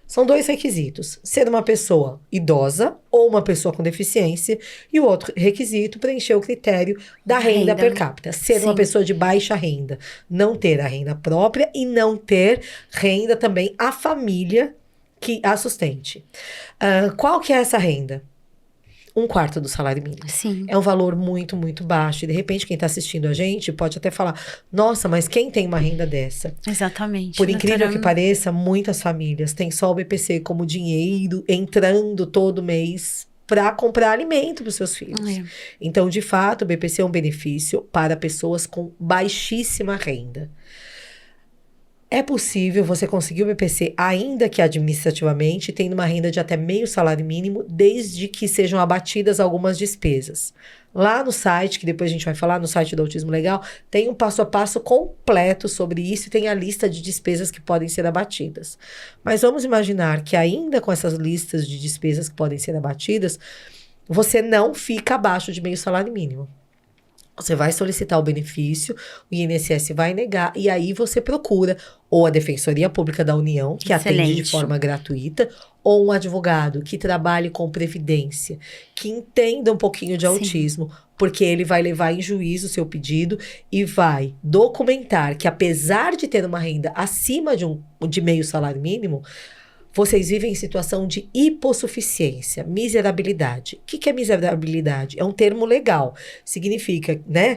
São 2 requisitos: ser uma pessoa idosa ou uma pessoa com deficiência, e o outro requisito, preencher o critério da renda per capita. Ser uma pessoa de baixa renda, não ter a renda própria e não ter renda também a família que a sustente. Qual que é essa renda? 1/4 do salário mínimo. Sim. É um valor muito, muito baixo. E de repente, quem está assistindo a gente pode até falar: nossa, mas quem tem uma renda dessa? Exatamente. Por incrível que pareça, muitas famílias têm só o BPC como dinheiro entrando todo mês para comprar alimento para os seus filhos. Então, de fato, o BPC é um benefício para pessoas com baixíssima renda. É possível você conseguir o BPC, ainda que administrativamente, tendo uma renda de até meio salário mínimo, desde que sejam abatidas algumas despesas. Lá no site, que depois a gente vai falar, no site do Autismo Legal, tem um passo a passo completo sobre isso e tem a lista de despesas que podem ser abatidas. Mas vamos imaginar que ainda com essas listas de despesas que podem ser abatidas, você não fica abaixo de meio salário mínimo. Você vai solicitar o benefício, o INSS vai negar, e aí você procura ou a Defensoria Pública da União, que atende de forma gratuita, ou um advogado que trabalhe com previdência, que entenda um pouquinho de autismo, porque ele vai levar em juízo o seu pedido e vai documentar que, apesar de ter uma renda acima de meio salário mínimo, vocês vivem em situação de hipossuficiência, miserabilidade. O que é miserabilidade? É um termo legal. Significa, né,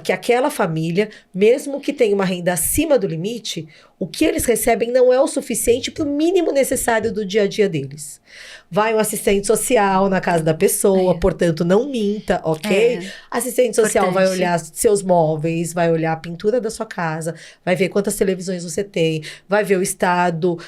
que aquela família, mesmo que tenha uma renda acima do limite, o que eles recebem não é o suficiente para o mínimo necessário do dia a dia deles. Vai um assistente social na casa da pessoa, portanto, não minta, ok? Assistente social vai olhar seus móveis, vai olhar a pintura da sua casa, vai ver quantas televisões você tem, vai ver o estado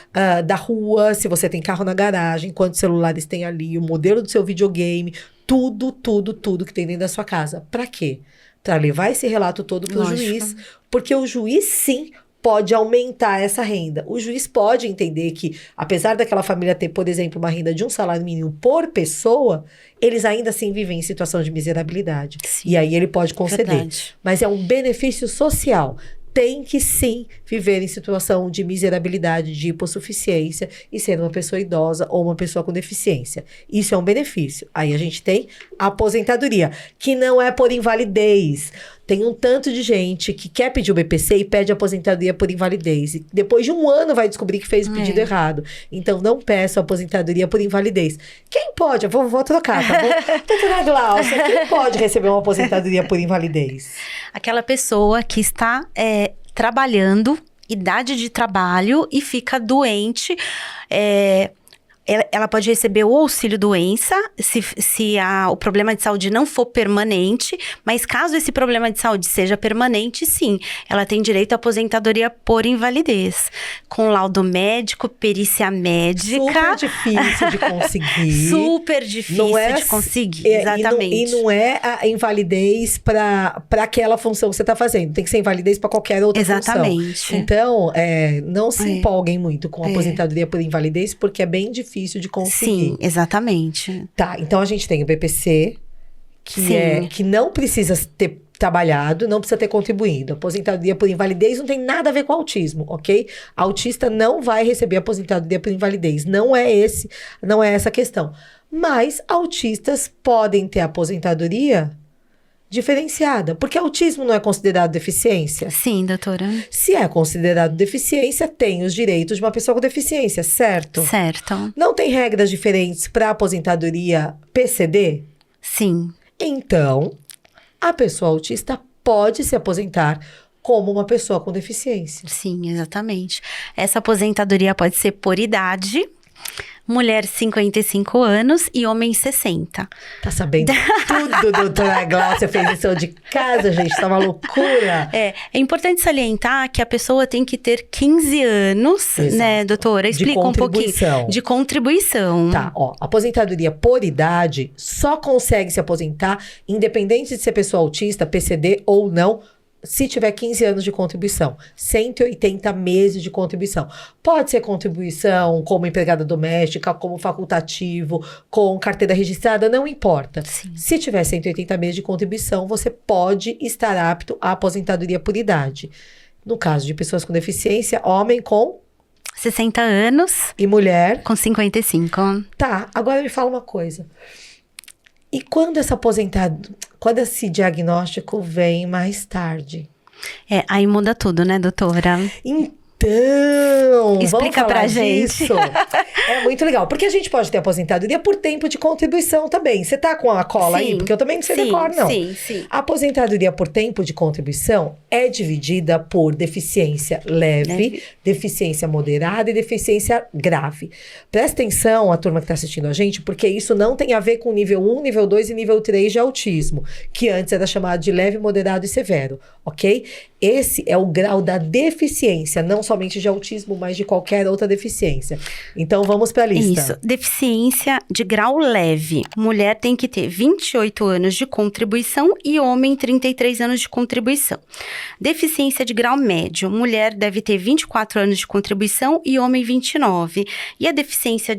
da rua, se você tem carro na garagem, quantos celulares tem ali, o modelo do seu videogame, tudo que tem dentro da sua casa. Para quê? Para levar esse relato todo para o juiz, porque o juiz, sim, pode aumentar essa renda. O juiz pode entender que, apesar daquela família ter, por exemplo, uma renda de um salário mínimo por pessoa, eles ainda assim vivem em situação de miserabilidade. E aí ele pode conceder. Mas é um benefício social. Tem que sim viver em situação de miserabilidade, de hipossuficiência e ser uma pessoa idosa ou uma pessoa com deficiência. Isso é um benefício. Aí a gente tem a aposentadoria, que não é por invalidez. Tem um tanto de gente que quer pedir o BPC e pede aposentadoria por invalidez. E depois de 1 ano vai descobrir que fez o pedido errado. Então não peço aposentadoria por invalidez. Quem pode? Eu vou trocar, tá bom? Doutora Glaucia, quem pode receber uma aposentadoria por invalidez? Aquela pessoa que está trabalhando, idade de trabalho, e fica doente. Ela pode receber o auxílio-doença se o problema de saúde não for permanente, mas caso esse problema de saúde seja permanente, sim, ela tem direito à aposentadoria por invalidez, com laudo médico, perícia médica. Super difícil de conseguir. Super difícil de conseguir, exatamente. E não é a invalidez para aquela função que você está fazendo, tem que ser invalidez para qualquer outra função. Então, não se empolguem muito com a aposentadoria por invalidez, porque é bem difícil de conseguir. Sim, exatamente. Tá, então a gente tem o BPC, que não precisa ter trabalhado, não precisa ter contribuído. Aposentadoria por invalidez não tem nada a ver com autismo, ok? Autista não vai receber aposentadoria por invalidez. Não é essa a questão. Mas autistas podem ter aposentadoria diferenciada, porque autismo não é considerado deficiência? Sim, doutora. Se é considerado deficiência, tem os direitos de uma pessoa com deficiência, certo? Certo. Não tem regras diferentes para aposentadoria PCD? Sim. Então, a pessoa autista pode se aposentar como uma pessoa com deficiência. Sim, exatamente. Essa aposentadoria pode ser por idade, mulher 55 anos e homem 60. Tá sabendo tudo, doutora Gláucia, fez lição de casa, gente, tá uma loucura. É importante salientar que a pessoa tem que ter 15 anos, Exato. né, doutora? Explica um pouquinho. De contribuição. Tá, ó, aposentadoria por idade só consegue se aposentar, independente de ser pessoa autista, PCD ou não, se tiver 15 anos de contribuição, 180 meses de contribuição. Pode ser contribuição como empregada doméstica, como facultativo, com carteira registrada, não importa. Sim. Se tiver 180 meses de contribuição, você pode estar apto à aposentadoria por idade. No caso de pessoas com deficiência, homem com 60 anos e mulher com 55. Tá, agora me fala uma coisa. E quando quando esse diagnóstico vem mais tarde? Aí muda tudo, né, doutora? Então, explica vamos falar pra gente. disso? É muito legal, porque a gente pode ter aposentadoria por tempo de contribuição também. Você tá com a cola aí? Porque eu também não sei decor, não. Sim. A aposentadoria por tempo de contribuição é dividida por deficiência leve, deficiência moderada e deficiência grave. Presta atenção, a turma que está assistindo a gente, porque isso não tem a ver com nível 1, nível 2 e nível 3 de autismo, que antes era chamado de leve, moderado e severo, ok? Esse é o grau da deficiência, não somente de autismo, mas de qualquer outra deficiência. Então, vamos para a lista. Isso, deficiência de grau leve. Mulher tem que ter 28 anos de contribuição e homem 33 anos de contribuição. Deficiência de grau médio. Mulher deve ter 24 anos de contribuição e homem 29. E a deficiência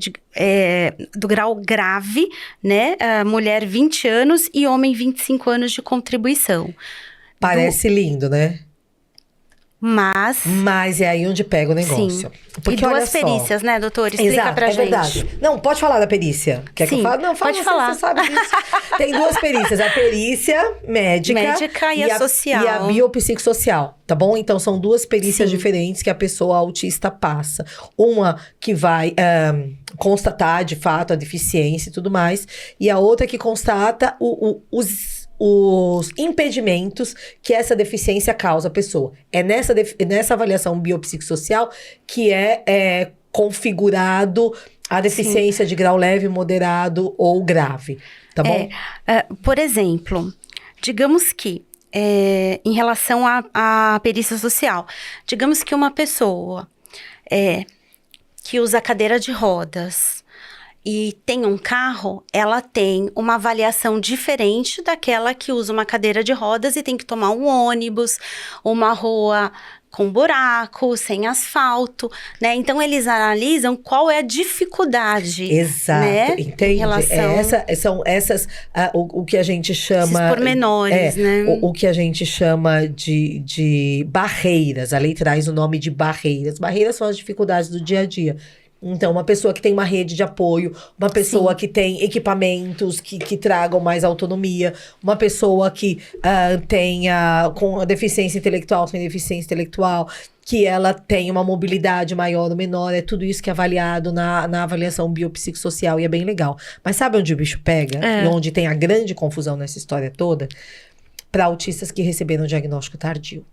do grau grave, né? Mulher 20 anos e homem 25 anos de contribuição. Parece lindo, né? Mas é aí onde pega o negócio. Sim. Porque, e duas perícias, né, doutora? Explica Exato, pra gente. É verdade. Não, pode falar da perícia. Quer que eu fale? Não, fala, pode falar. Você sabe disso. Tem duas perícias. A perícia médica e a social. E a biopsicossocial, tá bom? Então, são duas perícias diferentes que a pessoa autista passa. Uma que vai constatar, de fato, a deficiência e tudo mais. E a outra que constata os impedimentos que essa deficiência causa à pessoa. É nessa avaliação biopsicossocial que é configurado a deficiência de grau leve, moderado ou grave, tá bom? Por exemplo, digamos que, em relação à perícia social, digamos que uma pessoa que usa cadeira de rodas e tem um carro, ela tem uma avaliação diferente daquela que usa uma cadeira de rodas e tem que tomar um ônibus, uma rua com buraco, sem asfalto, né? Então, eles analisam qual é a dificuldade. Exato, né? entende? Em relação... São essas, o que a gente chama... Esses pormenores, né? O que a gente chama de barreiras. A lei traz o nome de barreiras. Barreiras são as dificuldades do dia a dia. Então, uma pessoa que tem uma rede de apoio, uma pessoa que tem equipamentos que tragam mais autonomia, uma pessoa que tenha com a deficiência intelectual, sem deficiência intelectual, que ela tem uma mobilidade maior ou menor, é tudo isso que é avaliado na avaliação biopsicossocial e é bem legal. Mas sabe onde o bicho pega? E onde tem a grande confusão nessa história toda? Para autistas que receberam diagnóstico tardio.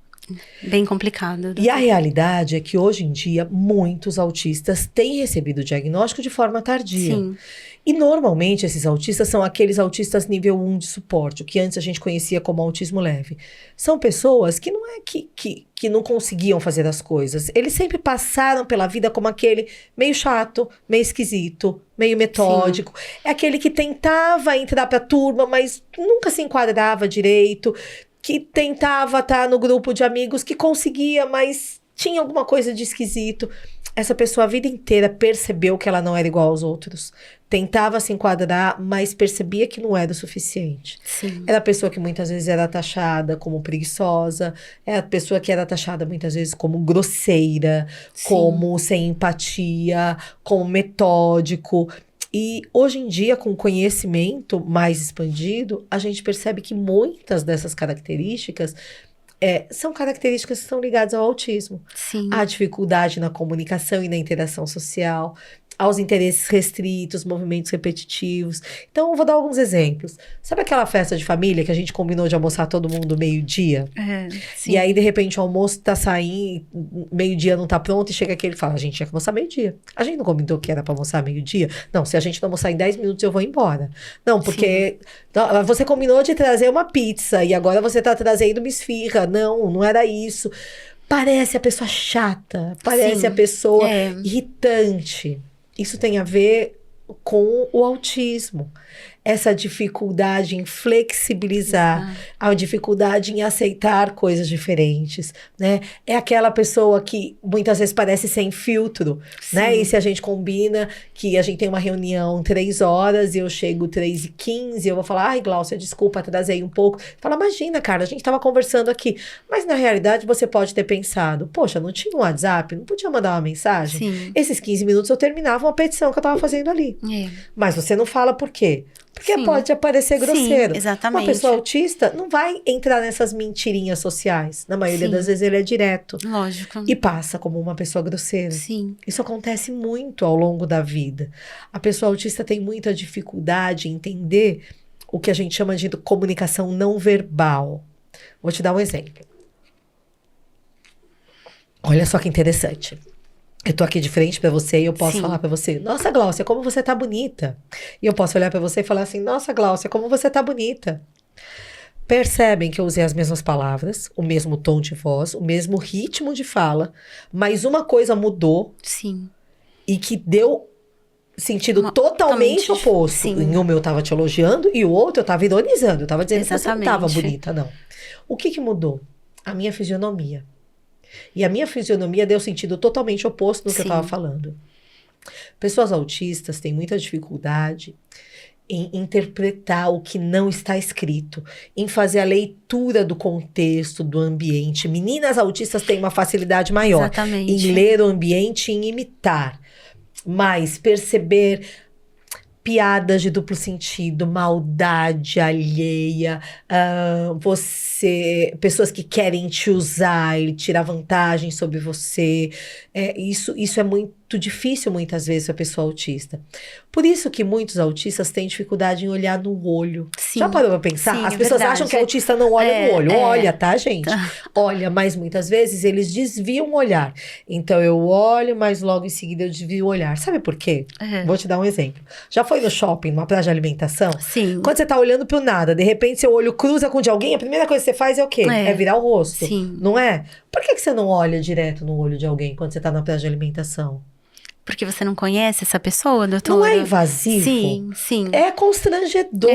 Bem complicado. E a realidade é que hoje em dia muitos autistas têm recebido o diagnóstico de forma tardia. Sim. E normalmente esses autistas são aqueles autistas nível 1 de suporte, o que antes a gente conhecia como autismo leve. São pessoas que não é que não conseguiam fazer as coisas. Eles sempre passaram pela vida como aquele meio chato, meio esquisito, meio metódico. Sim. É aquele que tentava entrar pra turma, mas nunca se enquadrava direito, que tentava estar no grupo de amigos, que conseguia, mas tinha alguma coisa de esquisito. Essa pessoa a vida inteira percebeu que ela não era igual aos outros. Tentava se enquadrar, mas percebia que não era o suficiente. Sim. Era a pessoa que muitas vezes era taxada como preguiçosa. É a pessoa que era taxada muitas vezes como grosseira, como sem empatia, como metódico. E hoje em dia, com conhecimento mais expandido, a gente percebe que muitas dessas características são características que estão ligadas ao autismo. Sim. A dificuldade na comunicação e na interação social, aos interesses restritos, movimentos repetitivos. Então, eu vou dar alguns exemplos. Sabe aquela festa de família que a gente combinou de almoçar todo mundo meio-dia? Sim. E aí, de repente, o almoço tá saindo, meio-dia não tá pronto, e chega aquele e fala, a gente tinha que almoçar meio-dia. A gente não combinou que era pra almoçar meio-dia? Não, se a gente não almoçar em 10 minutos, eu vou embora. Não, porque você combinou de trazer uma pizza, e agora você tá trazendo uma esfirra. Não, não era isso. Parece a pessoa chata, parece a pessoa irritante. Isso tem a ver com o autismo. Essa dificuldade em flexibilizar, a dificuldade em aceitar coisas diferentes, né? É aquela pessoa que muitas vezes parece sem filtro, né? E se a gente combina que a gente tem uma reunião 3 horas e eu chego 3h15, eu vou falar, ai, Gláucia, desculpa, atrasei um pouco. Fala, imagina, cara, a gente tava conversando aqui. Mas na realidade você pode ter pensado, poxa, não tinha um WhatsApp, não podia mandar uma mensagem? Sim. Esses 15 minutos eu terminava uma petição que eu tava fazendo ali. Mas você não fala por quê? Porque pode parecer grosseiro. Sim, exatamente. Uma pessoa autista não vai entrar nessas mentirinhas sociais. Na maioria das vezes ele é direto. Lógico. E passa como uma pessoa grosseira. Sim. Isso acontece muito ao longo da vida. A pessoa autista tem muita dificuldade em entender o que a gente chama de comunicação não verbal. Vou te dar um exemplo. Olha só que interessante. Eu tô aqui de frente pra você e eu posso falar pra você, nossa, Gláucia, como você tá bonita. E eu posso olhar pra você e falar assim, nossa, Gláucia, como você tá bonita. Percebem que eu usei as mesmas palavras, o mesmo tom de voz, o mesmo ritmo de fala, mas uma coisa mudou. Sim. E que deu sentido totalmente oposto. Sim. Em uma eu tava te elogiando e o outro eu tava ironizando. Eu tava dizendo que você não tava bonita, não. O que mudou? A minha fisionomia. E a minha fisionomia deu sentido totalmente oposto do que eu estava falando. Pessoas autistas têm muita dificuldade em interpretar o que não está escrito, em fazer a leitura do contexto, do ambiente. Meninas autistas têm uma facilidade maior em ler o ambiente e em imitar. Mas perceber piadas de duplo sentido, maldade alheia, pessoas que querem te usar e tirar vantagem sobre você. Isso é muito difícil muitas vezes para a pessoa autista. Por isso que muitos autistas têm dificuldade em olhar no olho. Já parou para pensar? Sim, as pessoas acham que autista não olha no olho. Olha, tá, gente? Olha, mas muitas vezes eles desviam o olhar. Então eu olho, mas logo em seguida eu desvio o olhar. Sabe por quê? Vou te dar um exemplo. Já foi no shopping, numa praia de alimentação? Sim. Quando você tá olhando pro nada, de repente seu olho cruza com o de alguém, a primeira coisa que você faz é o quê? É virar o rosto. Sim. Não é? Por que você não olha direto no olho de alguém quando você tá na praia de alimentação? Porque você não conhece essa pessoa, doutora? Não é invasivo? Sim, sim. É constrangedor.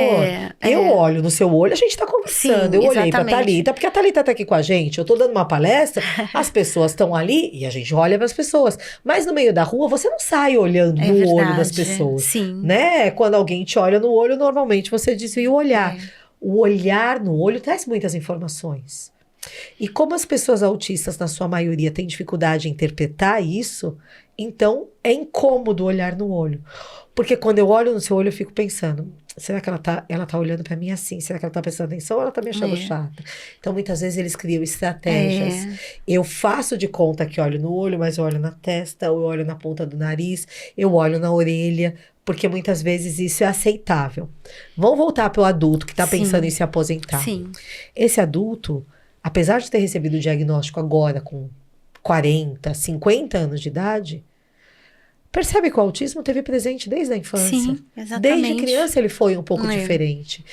Eu olho no seu olho, a gente tá conversando. Sim, eu olhei pra exatamente. Thalita, porque a Thalita tá aqui com a gente. Eu tô dando uma palestra, as pessoas estão ali e a gente olha pras pessoas. Mas no meio da rua, você não sai olhando no olho das pessoas. Sim. Né? Quando alguém te olha no olho, normalmente você desvia o olhar. O olhar no olho traz muitas informações. E como as pessoas autistas, na sua maioria, têm dificuldade em interpretar isso, então é incômodo olhar no olho. Porque quando eu olho no seu olho, eu fico pensando, será que ela tá olhando pra mim assim? Será que ela tá prestando atenção ou ela tá me achando chata? Então, muitas vezes, eles criam estratégias. Eu faço de conta que olho no olho, mas eu olho na testa, ou eu olho na ponta do nariz, eu olho na orelha, porque muitas vezes isso é aceitável. Vamos voltar pro adulto que tá pensando em se aposentar. Sim. Esse adulto, apesar de ter recebido o diagnóstico agora com 40, 50 anos de idade, percebe que o autismo teve presente desde a infância. Sim, exatamente. Desde criança ele foi um pouco diferente.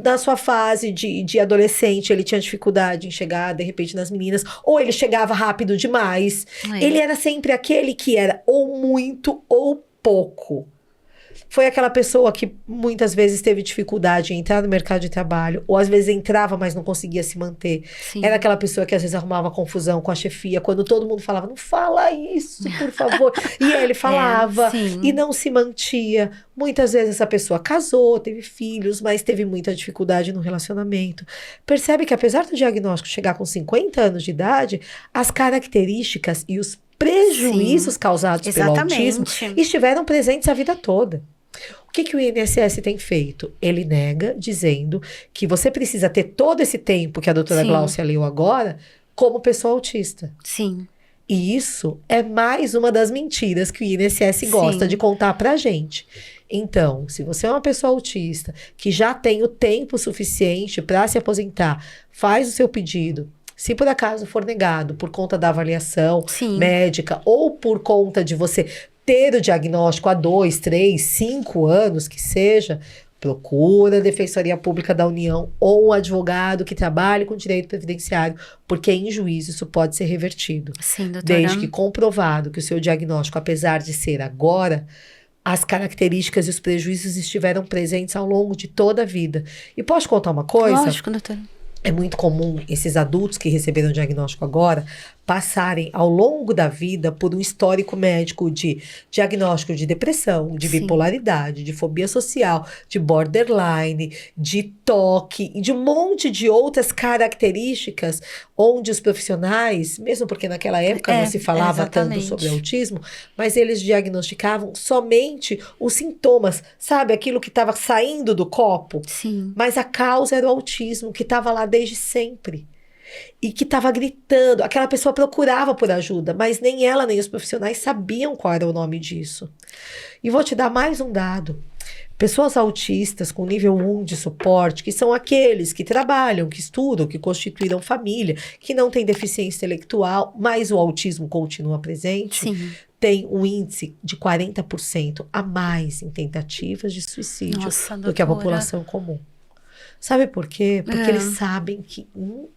Na sua fase de adolescente, ele tinha dificuldade em chegar, de repente, nas meninas. Ou ele chegava rápido demais. Ele era sempre aquele que era ou muito ou pouco. Foi aquela pessoa que muitas vezes teve dificuldade em entrar no mercado de trabalho, ou às vezes entrava, mas não conseguia se manter. Sim. Era aquela pessoa que às vezes arrumava confusão com a chefia, quando todo mundo falava, não fala isso, por favor. E ele falava e não se mantia. Muitas vezes essa pessoa casou, teve filhos, mas teve muita dificuldade no relacionamento. Percebe que apesar do diagnóstico chegar com 50 anos de idade, as características e os prejuízos causados pelo autismo estiveram presentes a vida toda. que o INSS tem feito? Ele nega, dizendo que você precisa ter todo esse tempo que a doutora Sim. Gláucia leu agora como pessoa autista. Sim. E isso é mais uma das mentiras que o INSS gosta Sim. de contar pra gente. Então, se você é uma pessoa autista que já tem o tempo suficiente para se aposentar, faz o seu pedido. Se por acaso for negado por conta da avaliação Sim. médica ou por conta de você ter o diagnóstico há 2, 3, 5 anos que seja, procura a Defensoria Pública da União ou um advogado que trabalhe com direito previdenciário, porque em juízo isso pode ser revertido. Sim, doutora. Desde que comprovado que o seu diagnóstico, apesar de ser agora, as características e os prejuízos estiveram presentes ao longo de toda a vida. E posso contar uma coisa? Lógico, doutora. É muito comum esses adultos que receberam o diagnóstico agora passarem ao longo da vida por um histórico médico de diagnóstico de depressão, de Sim. bipolaridade, de fobia social, de borderline, de TOC e de um monte de outras características onde os profissionais, mesmo porque naquela época não se falava tanto exatamente. sobre autismo, mas eles diagnosticavam somente os sintomas, sabe? Aquilo que estava saindo do copo. Sim. Mas a causa era o autismo, que estava lá desde sempre. E que estava gritando. Aquela pessoa procurava por ajuda, mas nem ela nem os profissionais sabiam qual era o nome disso. E vou te dar mais um dado. Pessoas autistas com nível 1 de suporte, que são aqueles que trabalham, que estudam, que constituíram família, que não têm deficiência intelectual, mas o autismo continua presente, Sim. tem um índice de 40% a mais em tentativas de suicídio Nossa, do que a doutora. população comum. Sabe por quê? Porque eles sabem que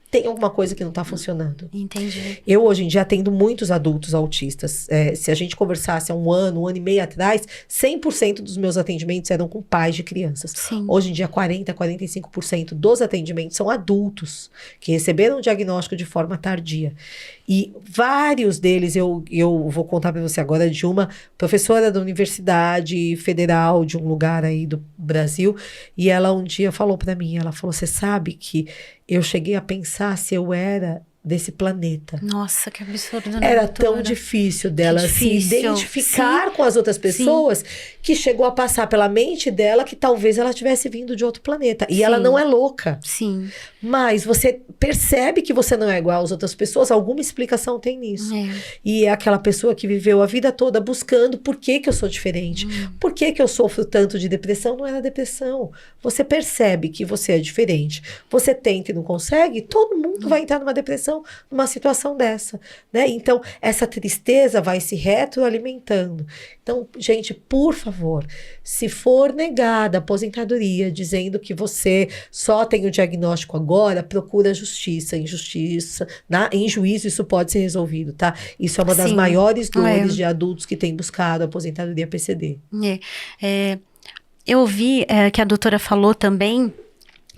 tem alguma coisa que não está funcionando. Entendi. Eu, hoje em dia, atendo muitos adultos autistas. Se a gente conversasse há um ano e meio atrás, 100% dos meus atendimentos eram com pais de crianças. Sim. Hoje em dia, 40%, 45% dos atendimentos são adultos que receberam o diagnóstico de forma tardia. E vários deles, eu vou contar para você agora de uma professora da Universidade Federal, de um lugar aí do Brasil, e ela um dia falou para mim, ela falou, você sabe que eu cheguei a pensar se eu era desse planeta. Nossa, que absurdo, né, Era doutora? tão difícil dela se difícil. identificar com as outras pessoas que chegou a passar pela mente dela que talvez ela tivesse vindo de outro planeta. E ela Sim. não é louca. Sim. Mas você percebe que você não é igual às outras pessoas, alguma explicação tem nisso. E é aquela pessoa que viveu a vida toda buscando por que eu sou diferente. Por que eu sofro tanto de depressão? Não era depressão. Você percebe que você é diferente. Você tenta e não consegue, todo mundo vai entrar numa depressão, numa situação dessa, né? Então, essa tristeza vai se retroalimentando. Então, gente, por favor, se for negada a aposentadoria, dizendo que você só tem o diagnóstico agora, procura justiça. Em juízo isso pode ser resolvido, tá? Isso é uma das maiores dores de adultos que têm buscado a aposentadoria PCD. Eu ouvi que a doutora falou também,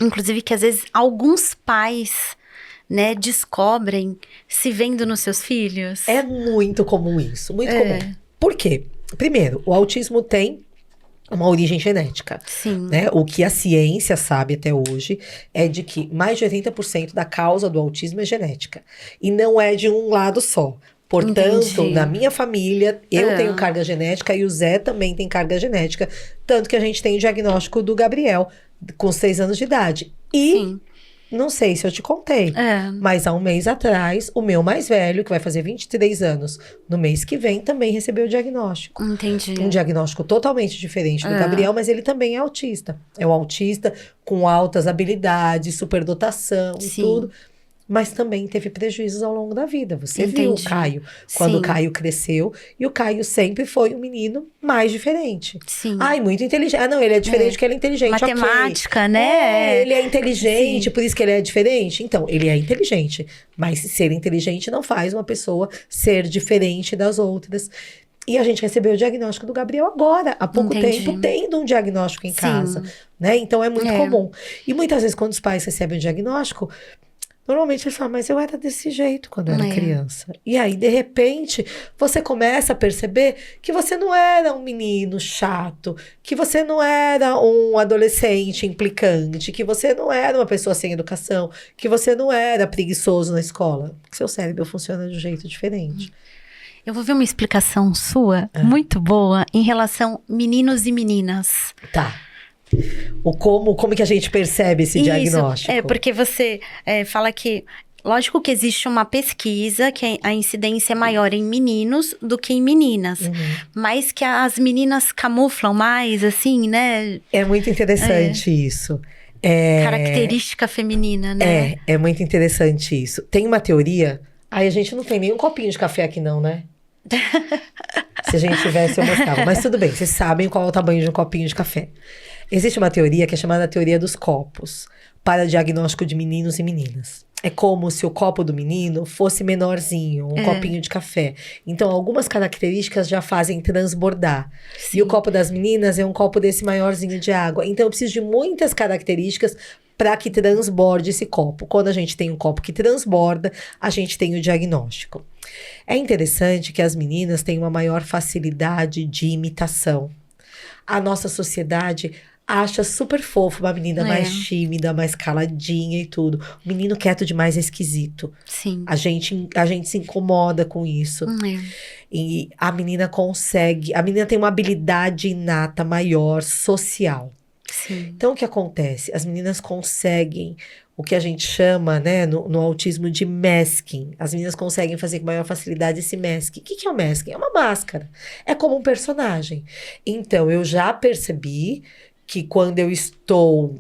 inclusive, que às vezes alguns pais, né, descobrem se vendo nos seus filhos. É muito comum isso, muito comum. Por quê? Primeiro, o autismo tem uma origem genética. Sim. Né? O que a ciência sabe até hoje é de que mais de 80% da causa do autismo é genética. E não é de um lado só. Portanto, Entendi. na minha família, eu tenho carga genética e o Zé também tem carga genética. Tanto que a gente tem o diagnóstico do Gabriel com 6 anos de idade. E Sim. não sei se eu te contei, mas há um mês atrás, o meu mais velho, que vai fazer 23 anos, no mês que vem, também recebeu o diagnóstico. Entendi. Um diagnóstico totalmente diferente do Gabriel, mas ele também é autista. É um autista com altas habilidades, superdotação e tudo. Mas também teve prejuízos ao longo da vida. Você viu o Caio, quando o Caio cresceu, e o Caio sempre foi um menino mais diferente. Sim. Ai, muito inteligente. Ah, não, ele é diferente porque ele é inteligente. Matemática, okay. né? Ele é inteligente, por isso que ele é diferente. Então, ele é inteligente. Mas ser inteligente não faz uma pessoa ser diferente das outras. E a gente recebeu o diagnóstico do Gabriel agora, há pouco tempo, tendo um diagnóstico em casa. Né? Então, é muito comum. E muitas vezes, quando os pais recebem o diagnóstico, normalmente eles falam, mas eu era desse jeito quando eu era criança. E aí, de repente, você começa a perceber que você não era um menino chato, que você não era um adolescente implicante, que você não era uma pessoa sem educação, que você não era preguiçoso na escola. Que seu cérebro funciona de um jeito diferente. Eu vou ver uma explicação sua, muito boa, em relação meninos e meninas. Tá. Como que a gente percebe esse diagnóstico? Porque você fala que, lógico que existe uma pesquisa que a incidência é maior em meninos do que em meninas, mas que as meninas camuflam mais, assim, né? É muito interessante isso. Característica feminina, né? É muito interessante isso. Tem uma teoria... Aí a gente não tem nenhum copinho de café aqui não, né? Se a gente tivesse, eu mostrava. Mas tudo bem, vocês sabem qual é o tamanho de um copinho de café. Existe uma teoria que é chamada teoria dos copos, para diagnóstico de meninos e meninas. É como se o copo do menino fosse menorzinho, um copinho de café. Então, algumas características já fazem transbordar. Sim. E o copo das meninas é um copo desse maiorzinho de água. Então, eu preciso de muitas características para que transborde esse copo. Quando a gente tem um copo que transborda, a gente tem o diagnóstico. É interessante que as meninas têm uma maior facilidade de imitação. A nossa sociedade acha super fofo uma menina mais tímida, mais caladinha e tudo. O menino quieto demais é esquisito. Sim. A gente se incomoda com isso. E a menina tem uma habilidade inata maior, social. Sim. Então, o que acontece? As meninas conseguem o que a gente chama, né, no autismo de masking. As meninas conseguem fazer com maior facilidade esse masking. O que é o masking? É uma máscara. É como um personagem. Então, eu já percebi que quando eu estou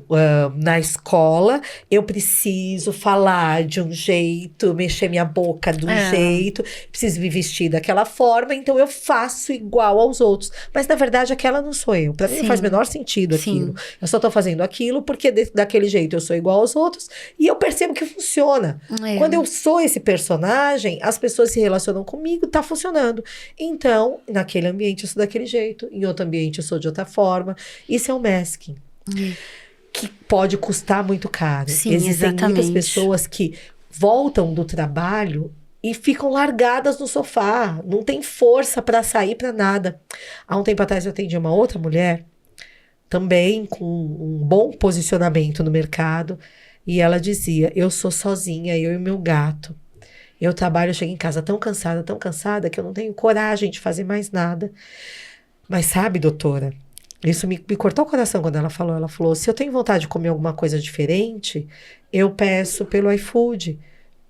na escola, eu preciso falar de um jeito, mexer minha boca de um jeito, preciso me vestir daquela forma, então eu faço igual aos outros. Mas, na verdade, aquela não sou eu. Para mim, não faz o menor sentido aquilo. Eu só estou fazendo aquilo porque daquele jeito eu sou igual aos outros e eu percebo que funciona. Quando eu sou esse personagem, as pessoas se relacionam comigo, tá funcionando. Então, naquele ambiente eu sou daquele jeito, em outro ambiente eu sou de outra forma. Isso é o masking. Que pode custar muito caro. Sim, existem exatamente. muitas pessoas que voltam do trabalho e ficam largadas no sofá, não tem força para sair para nada. Há um tempo atrás eu atendi uma outra mulher, também com um bom posicionamento no mercado, e ela dizia: eu sou sozinha, eu e meu gato. Eu trabalho, eu chego em casa tão cansada, que eu não tenho coragem de fazer mais nada. Mas sabe, doutora, isso me cortou o coração quando ela falou. Ela falou: se eu tenho vontade de comer alguma coisa diferente, eu peço pelo iFood,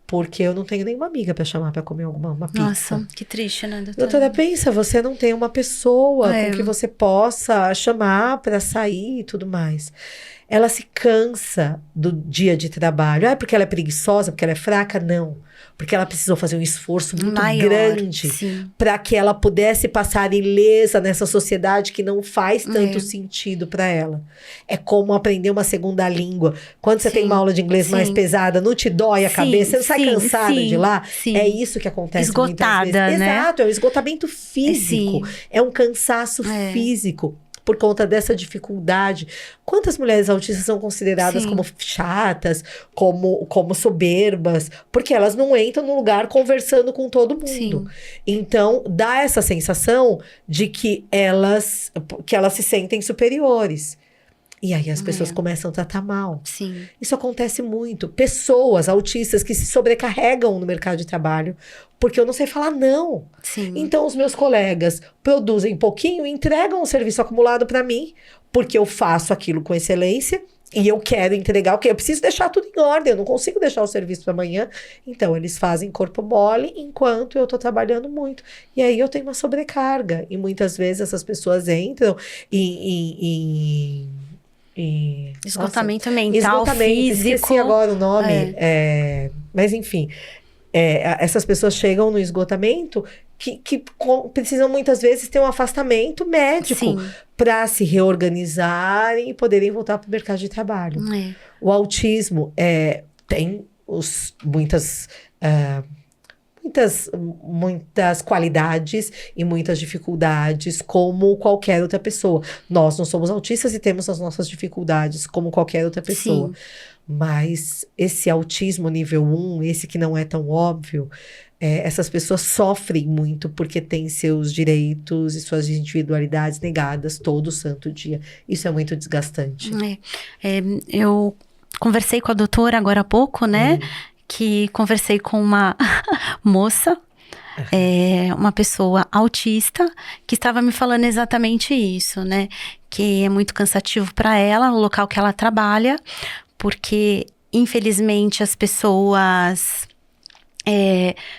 porque eu não tenho nenhuma amiga para chamar para comer uma pizza. Nossa, que triste, né, doutora? Doutora, pensa, você não tem uma pessoa com que você possa chamar para sair e tudo mais. Ela se cansa do dia de trabalho. É porque ela é preguiçosa, porque ela é fraca? Não. Porque ela precisou fazer um esforço muito grande para que ela pudesse passar ilesa nessa sociedade que não faz tanto sentido para ela. É como aprender uma segunda língua. Quando você tem uma aula de inglês mais pesada, não te dói a cabeça, você não sai cansada de lá? É isso que acontece esgotada, muitas vezes. né? Exato, é um esgotamento físico. É um cansaço físico. Por conta dessa dificuldade. Quantas mulheres autistas são consideradas como chatas, como soberbas, porque elas não entram no lugar conversando com todo mundo. Então, dá essa sensação de que elas se sentem superiores. E aí as pessoas começam a tratar mal. Isso acontece muito. Pessoas autistas que se sobrecarregam no mercado de trabalho porque eu não sei falar não. Então os meus colegas produzem pouquinho e entregam um serviço acumulado para mim, porque eu faço aquilo com excelência e eu quero entregar o que eu preciso deixar tudo em ordem, eu não consigo deixar o serviço para amanhã. Então eles fazem corpo mole enquanto eu tô trabalhando muito. E aí eu tenho uma sobrecarga e muitas vezes essas pessoas entram em esgotamento mental, físico. Esqueci agora o nome. Mas enfim, essas pessoas chegam no esgotamento que precisam muitas vezes ter um afastamento médico para se reorganizarem e poderem voltar para o mercado de trabalho. O autismo tem muitas qualidades e muitas dificuldades, como qualquer outra pessoa. Nós não somos autistas e temos as nossas dificuldades, como qualquer outra pessoa. Mas esse autismo nível 1, esse que não é tão óbvio, essas pessoas sofrem muito porque têm seus direitos e suas individualidades negadas todo santo dia. Isso é muito desgastante. Eu conversei com a doutora agora há pouco, né? Que conversei com uma moça uma pessoa autista que estava me falando exatamente isso, né? Que é muito cansativo para ela, o local que ela trabalha, porque infelizmente as pessoas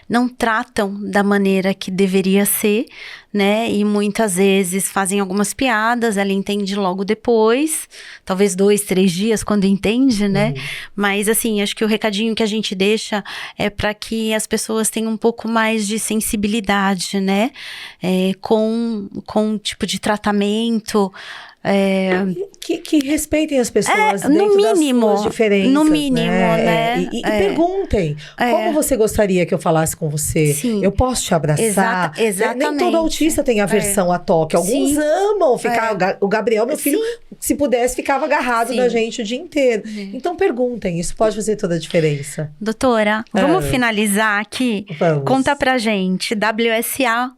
não tratam da maneira que deveria ser, né? E muitas vezes fazem algumas piadas, ela entende logo depois, talvez 2, 3 dias quando entende, né? Mas assim, acho que o recadinho que a gente deixa é para que as pessoas tenham um pouco mais de sensibilidade, né? Com o tipo de tratamento. Que respeitem as pessoas no dentro mínimo, das suas diferenças. no mínimo, né? E perguntem, como você gostaria que eu falasse com você? Sim. Eu posso te abraçar? Exatamente. Nem todo autista tem aversão a toque. Alguns amam ficar... O Gabriel, meu filho, se pudesse, ficava agarrado na gente o dia inteiro. Então perguntem, isso pode fazer toda a diferença. Doutora, vamos finalizar aqui? Vamos. Conta pra gente, WSA,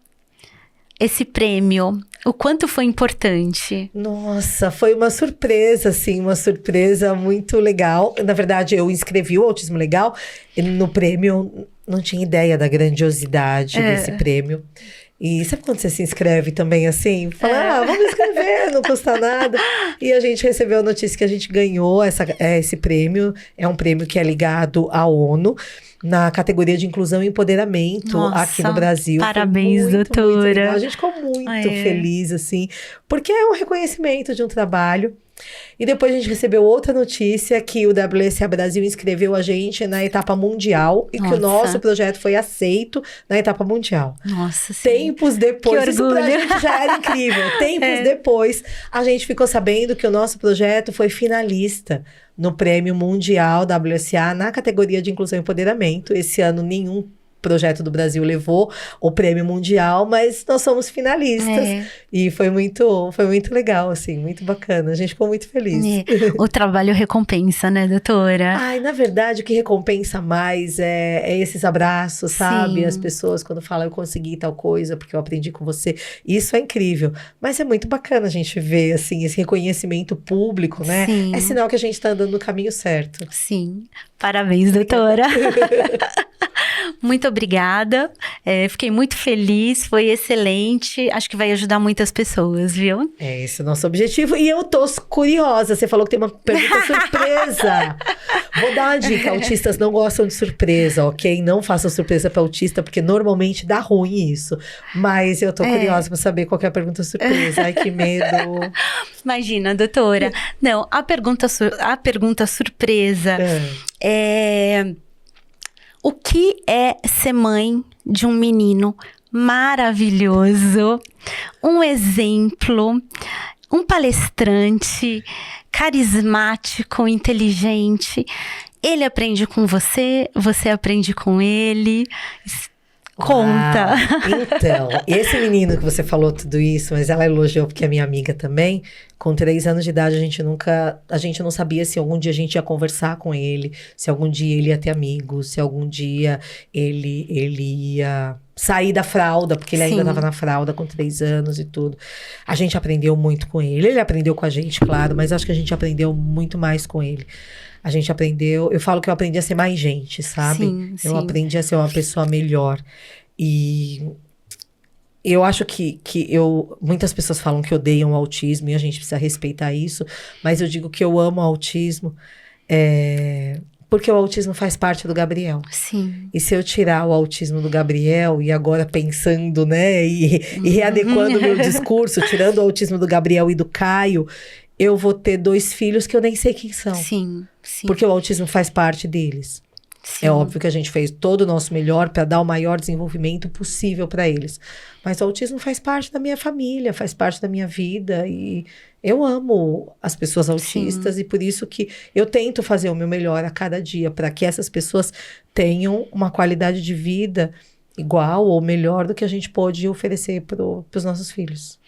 esse prêmio, o quanto foi importante? Nossa, foi uma surpresa, assim, uma surpresa muito legal. Na verdade, eu inscrevi o Autismo Legal no prêmio, não tinha ideia da grandiosidade desse prêmio. E sabe quando você se inscreve também assim? Fala, vamos inscrever, não custa nada. E a gente recebeu a notícia que a gente ganhou esse prêmio. É um prêmio que é ligado à ONU, na categoria de inclusão e empoderamento. Nossa, aqui no Brasil. Parabéns, doutora. Muito legal. A gente ficou muito feliz, assim, porque é um reconhecimento de um trabalho. E depois a gente recebeu outra notícia que o WSA Brasil inscreveu a gente na etapa mundial e que o nosso projeto foi aceito na etapa mundial. Nossa, sim. Tempos depois, isso pra gente já era incrível. Tempos depois, a gente ficou sabendo que o nosso projeto foi finalista no Prêmio Mundial WSA na categoria de Inclusão e Empoderamento. Esse ano nenhum projeto do Brasil levou o prêmio mundial, mas nós somos finalistas. E foi muito legal, assim, muito bacana. A gente ficou muito feliz. O trabalho recompensa, né, doutora? Ai, na verdade, o que recompensa mais é esses abraços, sabe? As pessoas quando falam, eu consegui tal coisa, porque eu aprendi com você. Isso é incrível. Mas é muito bacana a gente ver, assim, esse reconhecimento público, né? Sim. É sinal que a gente tá andando no caminho certo. Sim. Parabéns, doutora. Muito obrigada, fiquei muito feliz, foi excelente, acho que vai ajudar muitas pessoas, viu? Esse é o nosso objetivo e eu tô curiosa, você falou que tem uma pergunta surpresa. Vou dar uma dica, autistas não gostam de surpresa, ok? Não façam surpresa para autista, porque normalmente dá ruim isso, mas eu tô curiosa para saber qual que é a pergunta surpresa, ai que medo. Imagina, doutora, não, a pergunta surpresa é... O que é ser mãe de um menino maravilhoso, um exemplo, um palestrante, carismático, inteligente? Ele aprende com você, você aprende com ele. Conta. Então, esse menino que você falou tudo isso, mas ela elogiou porque é minha amiga também. Com 3 anos de idade, a gente não sabia se algum dia a gente ia conversar com ele, se algum dia ele ia ter amigos, se algum dia ele ia sair da fralda, porque ele ainda estava na fralda com 3 anos e tudo. A gente aprendeu muito com ele. Ele aprendeu com a gente, claro, mas acho que a gente aprendeu muito mais com ele. A gente aprendeu, eu falo que eu aprendi a ser mais gente, sabe? Eu aprendi a ser uma pessoa melhor. E eu acho que muitas pessoas falam que odeiam o autismo e a gente precisa respeitar isso, mas eu digo que eu amo o autismo, porque o autismo faz parte do Gabriel. Sim. E se eu tirar o autismo do Gabriel, e agora pensando, né, e readequando o meu discurso, tirando o autismo do Gabriel e do Caio, eu vou ter 2 filhos que eu nem sei quem são. Sim. Porque o autismo faz parte deles. Sim. É óbvio que a gente fez todo o nosso melhor para dar o maior desenvolvimento possível para eles. Mas o autismo faz parte da minha família, faz parte da minha vida. E eu amo as pessoas autistas. E por isso que eu tento fazer o meu melhor a cada dia, para que essas pessoas tenham uma qualidade de vida igual ou melhor do que a gente pode oferecer para os nossos filhos.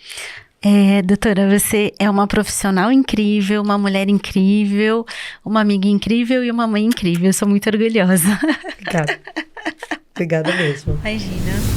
Doutora, você é uma profissional incrível, uma mulher incrível, uma amiga incrível e uma mãe incrível. Eu sou muito orgulhosa. Obrigada. Obrigada mesmo. Imagina.